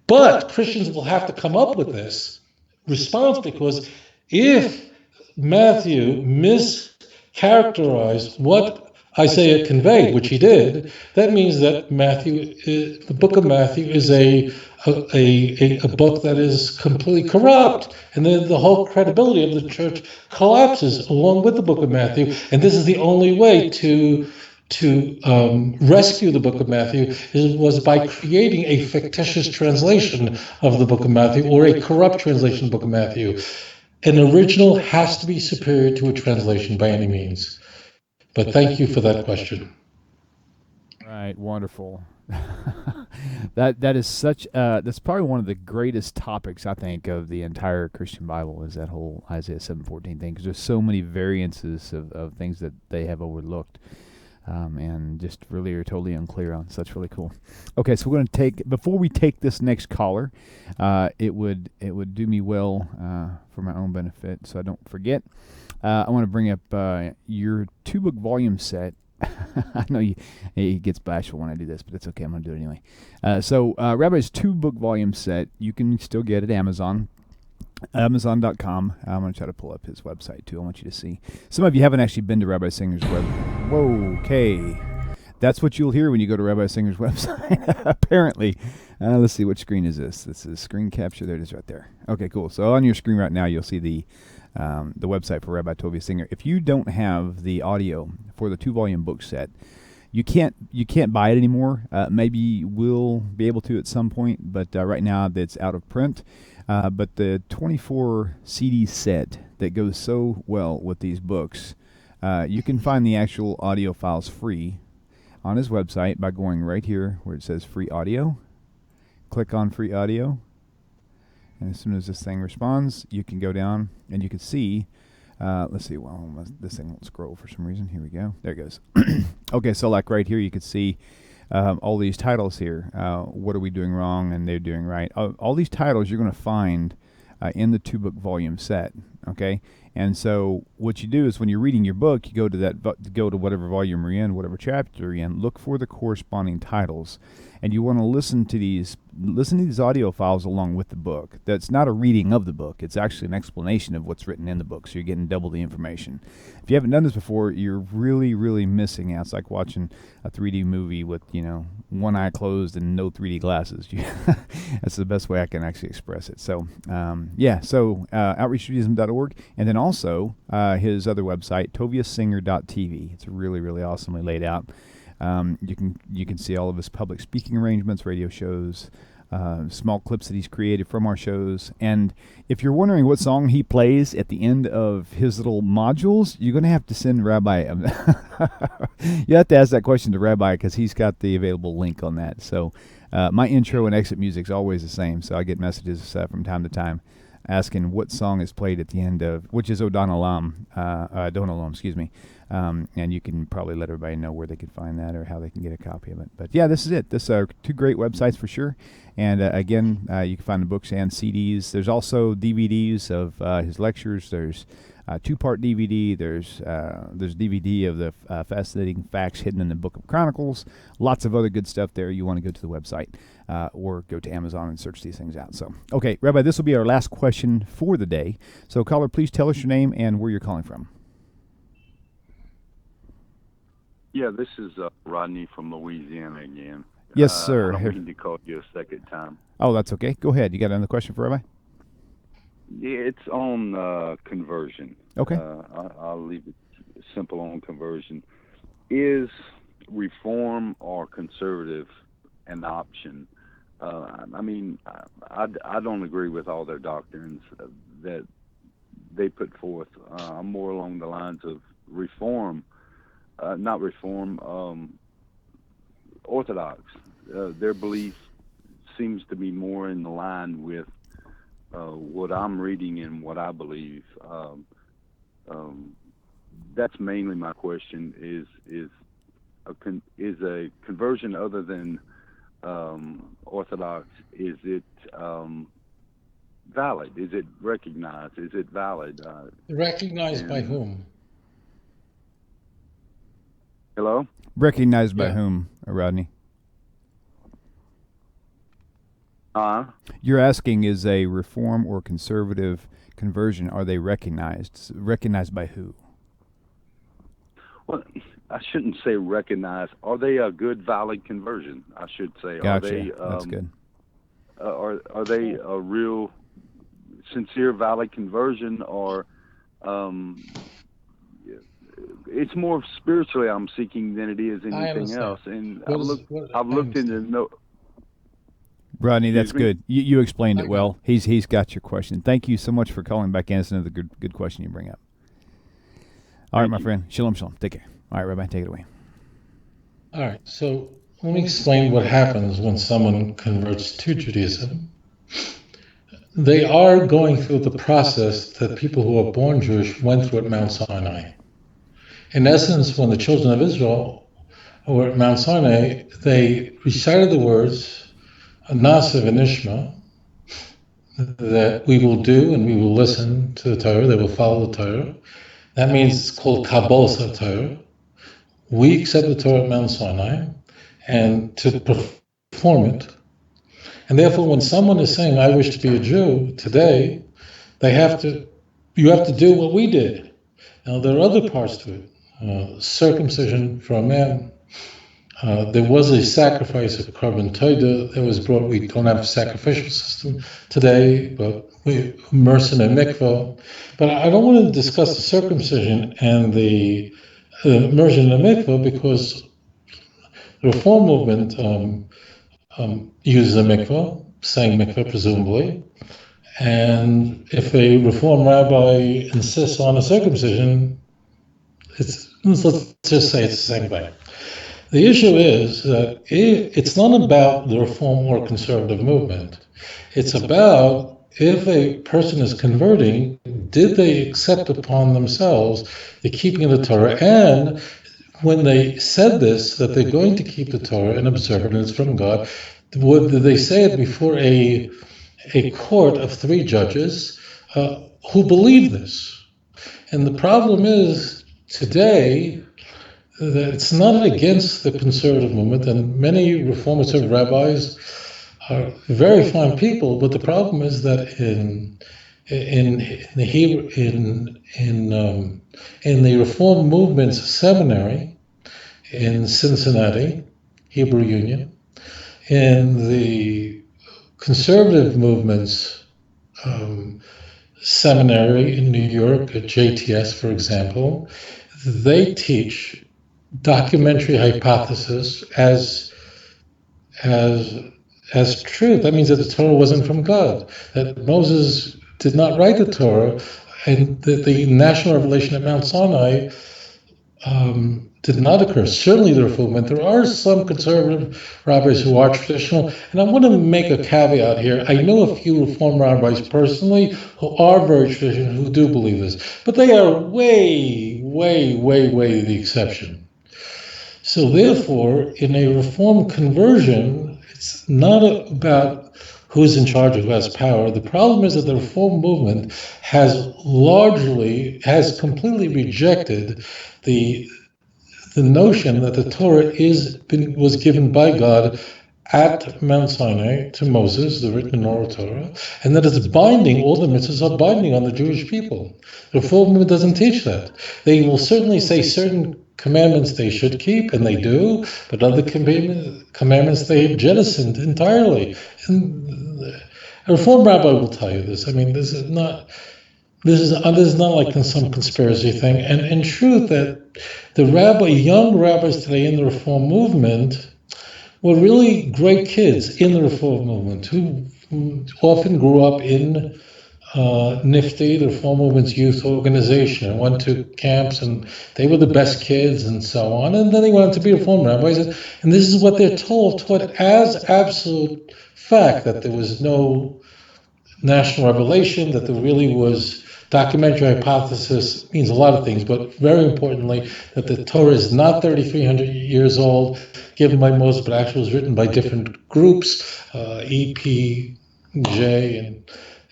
But Christians will have to come up with this response, because if Matthew mischaracterized what Isaiah conveyed, which he did, that means that the book of Matthew is a book that is completely corrupt, and then the whole credibility of the church collapses along with the book of Matthew. And this is the only way to rescue the book of Matthew was by creating a fictitious translation of the book of Matthew, or a corrupt translation of the book of Matthew. An original has to be superior to a translation by any means. But thank you for that question. Right, wonderful. That is such that's probably one of the greatest topics, I think, of the entire Christian Bible, is that whole Isaiah 7:14 thing, because there's so many variances of things that they have overlooked, and just really are totally unclear on. So that's really cool. Okay, so we're going to before we take this next caller, it would do me well for my own benefit, so I don't forget. I want to bring up your 2-book volume set. I know he gets bashful when I do this, but it's okay. I'm going to do it anyway. So Rabbi's 2-book volume set, you can still get at Amazon, Amazon.com. I'm going to try to pull up his website, too. I want you to see. Some of you haven't actually been to Rabbi Singer's web. Whoa, okay. That's what you'll hear when you go to Rabbi Singer's website, apparently. Let's see, which screen is this? This is screen capture. There it is right there. Okay, cool. So on your screen right now, you'll see the website for Rabbi Tovia Singer. If you don't have the audio for the 2-volume book set, you can't buy it anymore. Maybe we'll be able to at some point, but right now it's out of print. But the 24 CD set that goes so well with these books, you can find the actual audio files free on his website by going right here where it says free audio. Click on free audio. And as soon as this thing responds, you can go down and you can see, let's see, well, this thing won't scroll for some reason. Here we go. There it goes. Okay, so like right here, you can see all these titles here. What are we doing wrong and they're doing right? All these titles you're going to find in the 2-book volume set. Okay, and so what you do is when you're reading your book, you go to whatever volume you're in, whatever chapter you're in, look for the corresponding titles, and you want to listen to these audio files along with the book. That's not a reading of the book; it's actually an explanation of what's written in the book. So you're getting double the information. If you haven't done this before, you're really, really missing out. It's like watching a 3D movie with one eye closed and no 3D glasses. That's the best way I can actually express it. So outreachjudaism.org, and then also his other website, toviasinger.tv. It's really, really awesomely laid out. You can see all of his public speaking arrangements, radio shows, small clips that he's created from our shows. And if you're wondering what song he plays at the end of his little modules, you're going to have to send Rabbi. You have to ask that question to Rabbi because he's got the available link on that. So my intro and exit music is always the same. So I get messages from time to time asking what song is played at the end of, which is Don Olam, excuse me. And you can probably let everybody know where they can find that or how they can get a copy of it. But yeah, this is it. This are 2 great websites for sure. And again, you can find the books and CDs. There's also DVDs of his lectures. There's 2-part DVD. There's DVD of the fascinating facts hidden in the Book of Chronicles. Lots of other good stuff there. You want to go to the website or go to Amazon and search these things out. So, okay, Rabbi, this will be our last question for the day. So, caller, please tell us your name and where you're calling from. Yeah, this is Rodney from Louisiana again. Yes, sir. I don't mean to call you a second time. Oh, that's okay. Go ahead. You got another question for Rabbi? Yeah, it's on conversion. Okay. I'll leave it simple on conversion. Is reform or conservative an option? I mean, I don't agree with all their doctrines that they put forth. I'm more along the lines of reform. Not reform, Orthodox. Their belief seems to be more in line with what I'm reading and what I believe. That's mainly my question: is a conversion other than Orthodox? Is it valid? Is it recognized? Is it valid? Recognized by whom? Hello? Recognized by whom, Rodney? You're asking, is a reform or conservative conversion, are they recognized? Recognized by who? Well, I shouldn't say recognized. Are they a good, valid conversion? I should say. Gotcha. Are they, that's good. Are they a real, sincere, valid conversion, or it's more spiritually I'm seeking than it is anything else? And I've looked into Rodney, that's good. You explained it well. He's got your question. Thank you so much for calling back in. It's another good question you bring up. All right, my friend. Shalom, shalom. Take care. All right, Rabbi, take it away. All right. So let me explain what happens when someone converts to Judaism. They are going through the process that people who are born Jewish went through at Mount Sinai. In essence, when the children of Israel were at Mount Sinai, they recited the words Nasa v'nishma, that we will do and we will listen to the Torah, they will follow the Torah. That means it's called Kabbalah Torah. We accept the Torah at Mount Sinai and to perform it. And therefore, when someone is saying, I wish to be a Jew today, you have to do what we did. Now, there are other parts to it. Circumcision for a man. There was a sacrifice of Korban Todah that was brought. We don't have a sacrificial system today, but we immerse in a mikvah. But I don't want to discuss the circumcision and the immersion in a mikvah because the Reform movement uses a mikvah, saying mikvah presumably. And if a Reform rabbi insists on a circumcision, let's just say it's the same thing. The issue is that it's not about the Reform or conservative movement. It's about if a person is converting, did they accept upon themselves the keeping of the Torah? And when they said this, that they're going to keep the Torah and observe it and it's from God, did they say it before a a court of 3 judges who believe this. And the problem is today that it's not against the conservative movement, and many reformative rabbis are very fine people, but the problem is that in the Reform Movement's seminary in Cincinnati, Hebrew Union, in the conservative movement's seminary in New York at JTS, for example, they teach documentary hypothesis as truth. That means that the Torah wasn't from God, that Moses did not write the Torah, and that the national revelation at Mount Sinai did not occur. Certainly the Reform movement. There are some conservative rabbis who are traditional, and I want to make a caveat here. I know a few Reform rabbis personally who are very traditional, who do believe this, but they are way the exception. So therefore, in a Reform conversion, it's not about who's in charge or who has power. The problem is that the Reform movement has completely rejected the notion that the Torah was given by God at Mount Sinai to Moses, the written Oral Torah, and that it's binding, all the mitzvahs are binding on the Jewish people. The Reform movement doesn't teach that. They will certainly say certain commandments they should keep, and they do, but other commandments they have jettisoned entirely. And a Reform rabbi will tell you this. I mean, this is not like some conspiracy thing. And in truth, that the young rabbis today in the Reform movement were really great kids in the Reform movement who often grew up in NIFTY, the Reform Movement's youth organization, and went to camps, and they were the best kids and so on. And then they went on to be Reform rabbis. And this is what they're taught as absolute fact, that there was no national revelation, that there really was documentary hypothesis. Means a lot of things, but very importantly, that the Torah is not 3,300 years old, given by Moses, but actually was written by different groups, EPJ,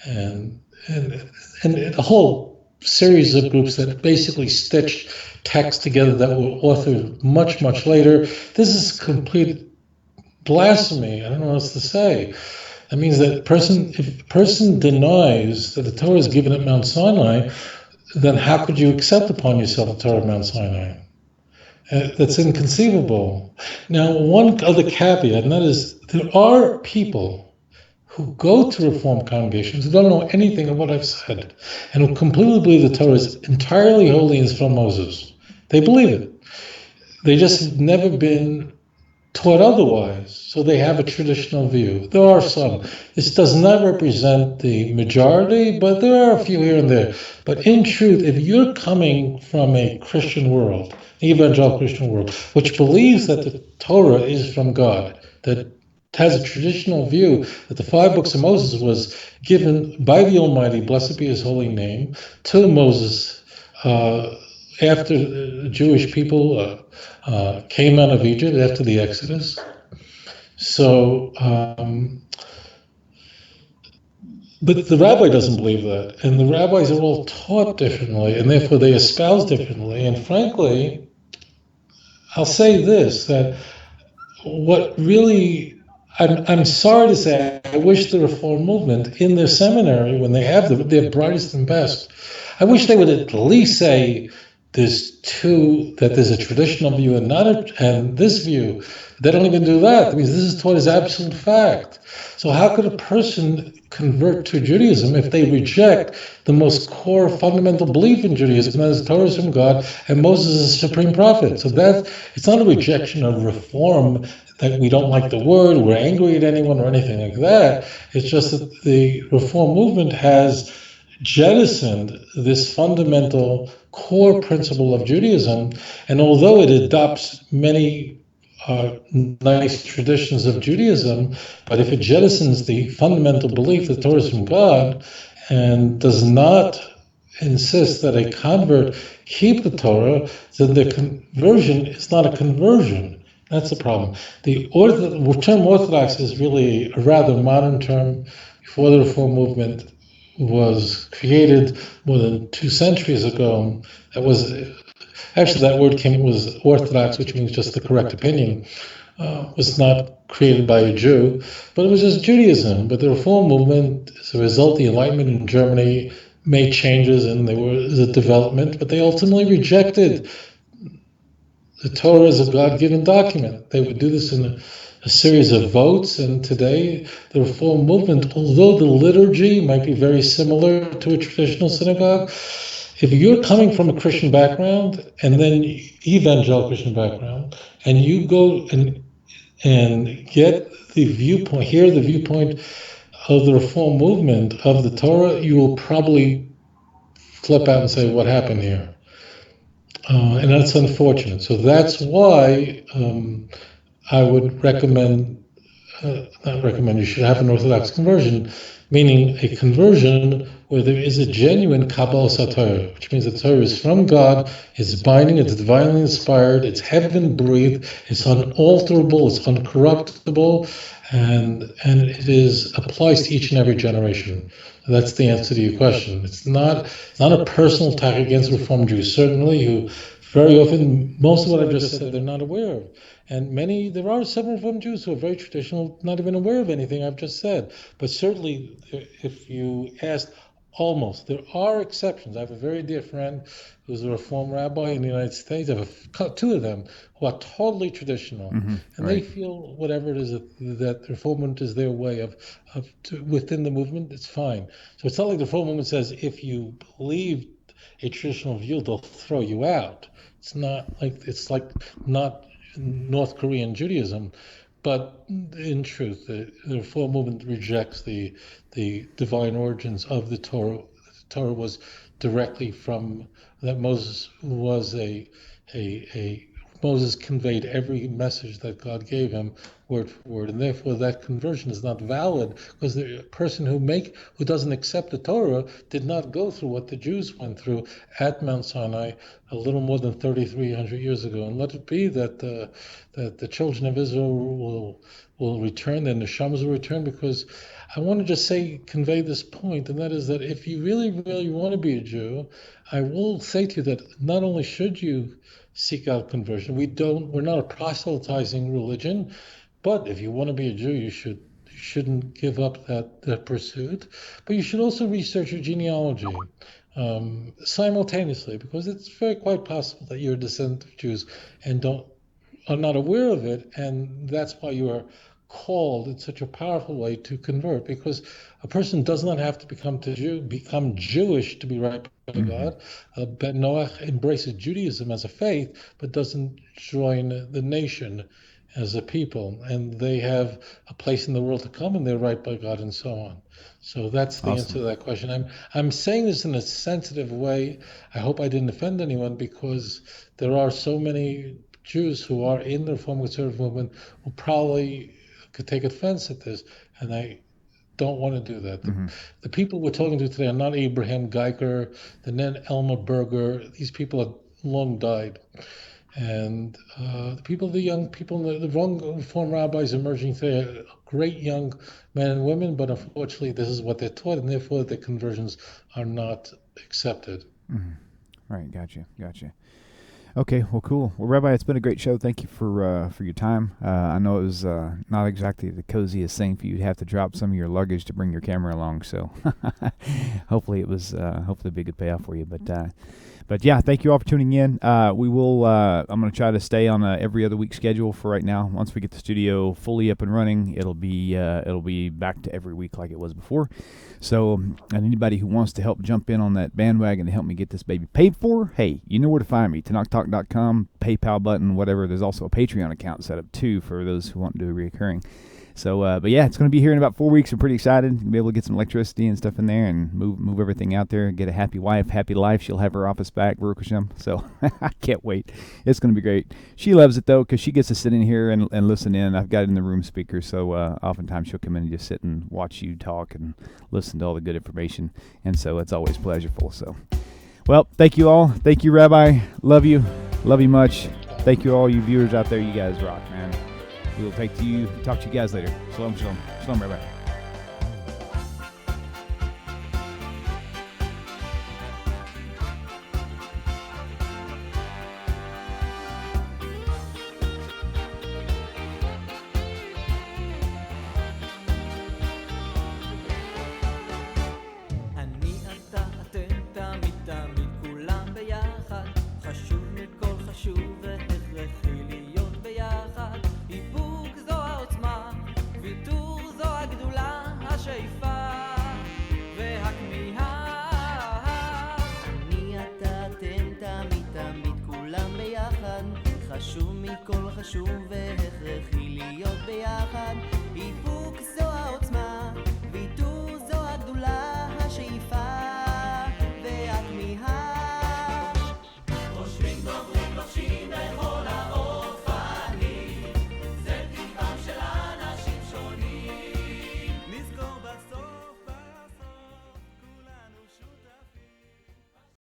and a whole series of groups that basically stitched texts together that were authored much later. This is complete blasphemy. I don't know what else to say. That means that if a person denies that the Torah is given at Mount Sinai, then how could you accept upon yourself the Torah at Mount Sinai? That's inconceivable. Now, one other caveat, and that is, there are people who go to Reform congregations who don't know anything of what I've said, and who completely believe the Torah is entirely holy and is from Moses. They believe it. They just have never been taught otherwise, so they have a traditional view. There are some. This does not represent the majority, but there are a few here and there. But in truth, if you're coming from a Christian world, evangelical Christian world, which believes that the Torah is from God, that has a traditional view that the 5 books of Moses was given by the Almighty, blessed be his holy name, to Moses after the Jewish people came out of Egypt, after the Exodus. So, but the rabbi doesn't believe that, and the rabbis are all taught differently, and therefore they espouse differently. And frankly, I'll say this, that what really, I'm sorry to say, I wish the Reform movement in their seminary, when they have their brightest and best, I wish they would at least say that there's a traditional view and this view. They don't even do that. That means this is taught as absolute fact. So how could a person convert to Judaism if they reject the most core fundamental belief in Judaism, that is, Torah is from God and Moses is the supreme prophet? So it's not a rejection of Reform, that we don't like the word, we're angry at anyone or anything like that. It's just that the Reform movement has jettisoned this fundamental core principle of Judaism, and although it adopts many nice traditions of Judaism, but if it jettisons the fundamental belief that Torah is from God and does not insist that a convert keep the Torah, then the conversion is not a conversion. That's the problem. The term Orthodox is really a rather modern term. before the Reform movement was created more than 2 centuries ago, that was actually that word was Orthodox, which means just the correct opinion. Was not created by a Jew, but it was just Judaism. But the Reform movement, as a result, the Enlightenment in Germany made changes, and there was a development, but they ultimately rejected the Torah as a God-given document. They would do this in a series of votes, and today the Reform movement, although the liturgy might be very similar to a traditional synagogue, if you're coming from a Christian background and then evangelical Christian background, and you go and get the viewpoint, hear the viewpoint of the Reform movement of the Torah, you will probably flip out and say, what happened here? And that's unfortunate. So that's why I would recommend, not recommend, you should have an Orthodox conversion, meaning a conversion where there is a genuine Kabbalah Torah, which means the Torah is from God, it's binding, it's divinely inspired, it's heaven-breathed, it's unalterable, it's uncorruptible, and it applies to each and every generation. That's the answer to your question. It's not a personal attack against Reform Jews, certainly, who very often, most of what I just said, they're not aware of. And there are some Reform Jews who are very traditional, not even aware of anything I've just said. But certainly, if you asked, there are exceptions. I have a very dear friend who's a Reform rabbi in the United States. I have 2 of them who are totally traditional. And they feel whatever it is that the Reform movement is their way of within the movement, it's fine. So it's not like the Reform movement says, if you believe a traditional view, they'll throw you out. It's like not North Korean Judaism, but in truth, the Reform movement rejects the divine origins of the Torah. The Torah was directly from that. Moses was Moses conveyed every message that God gave him word for word, and therefore that conversion is not valid, because the person who doesn't accept the Torah did not go through what the Jews went through at Mount Sinai a little more than 3,300 years ago. And let it be that the children of Israel will return, and the neshamas will return, because I want to just convey this point, and that is that if you really, really want to be a Jew, I will say to you that not only should you seek out conversion, we're not a proselytizing religion, but if you want to be a Jew, you shouldn't give up that pursuit. But you should also research your genealogy simultaneously, because it's quite possible that you're a descendant of Jews and are not aware of it, and that's why you are called in such a powerful way to convert, because a person does not have to become Jewish to be right by God. Ben Noach embraces Judaism as a faith, but doesn't join the nation as a people, and they have a place in the world to come, and they're right by God, and so on. So that's the answer to that question. I'm saying this in a sensitive way. I hope I didn't offend anyone, because there are so many Jews who are in the Reform Conservative movement who probably could take offense at this, and I don't want to do that. The people we're talking to today are not Abraham Geiger, they're not Elmer Berger. These people have long died. And the young people, the wrong Reform rabbis emerging today are great young men and women, but unfortunately this is what they're taught, and therefore their conversions are not accepted. Right, gotcha. Okay, well, cool. Well, Rabbi, it's been a great show. Thank you for your time. I know it was not exactly the coziest thing for you to have to drop some of your luggage to bring your camera along, so hopefully it'll be a good payoff for you. But yeah, thank you all for tuning in. We will. I'm going to try to stay on a every other week schedule for right now. Once we get the studio fully up and running, it'll be back to every week like it was before. So, and anybody who wants to help jump in on that bandwagon to help me get this baby paid for, hey, you know where to find me. TanakTalk.com, PayPal button, whatever. There's also a Patreon account set up too for those who want to do a reoccurring. So, but yeah, it's going to be here in about 4 weeks. I'm pretty excited to be able to get some electricity and stuff in there and move everything out there, get a happy wife, happy life. She'll have her office back, Baruch Hashem. So I can't wait. It's going to be great. She loves it, though, because she gets to sit in here and listen in. I've got it in the room speaker, so oftentimes she'll come in and just sit and watch you talk and listen to all the good information. And so it's always pleasureful. So, well, thank you all. Thank you, Rabbi. Love you. Love you much. Thank you all you viewers out there. You guys rock, man. We will talk to you guys later. Shalom, shalom. Shalom, Rabbi. תמיד תמיד כולם ביחד, חשוב מכל חשוב והכרחי להיות ביחד. איפוק זו העוצמה, ויתור זו הגדולה, השאיפה והכמיהה. אני אתה אתם תמיד תמיד כולם ביחד, חשוב מכל חשוב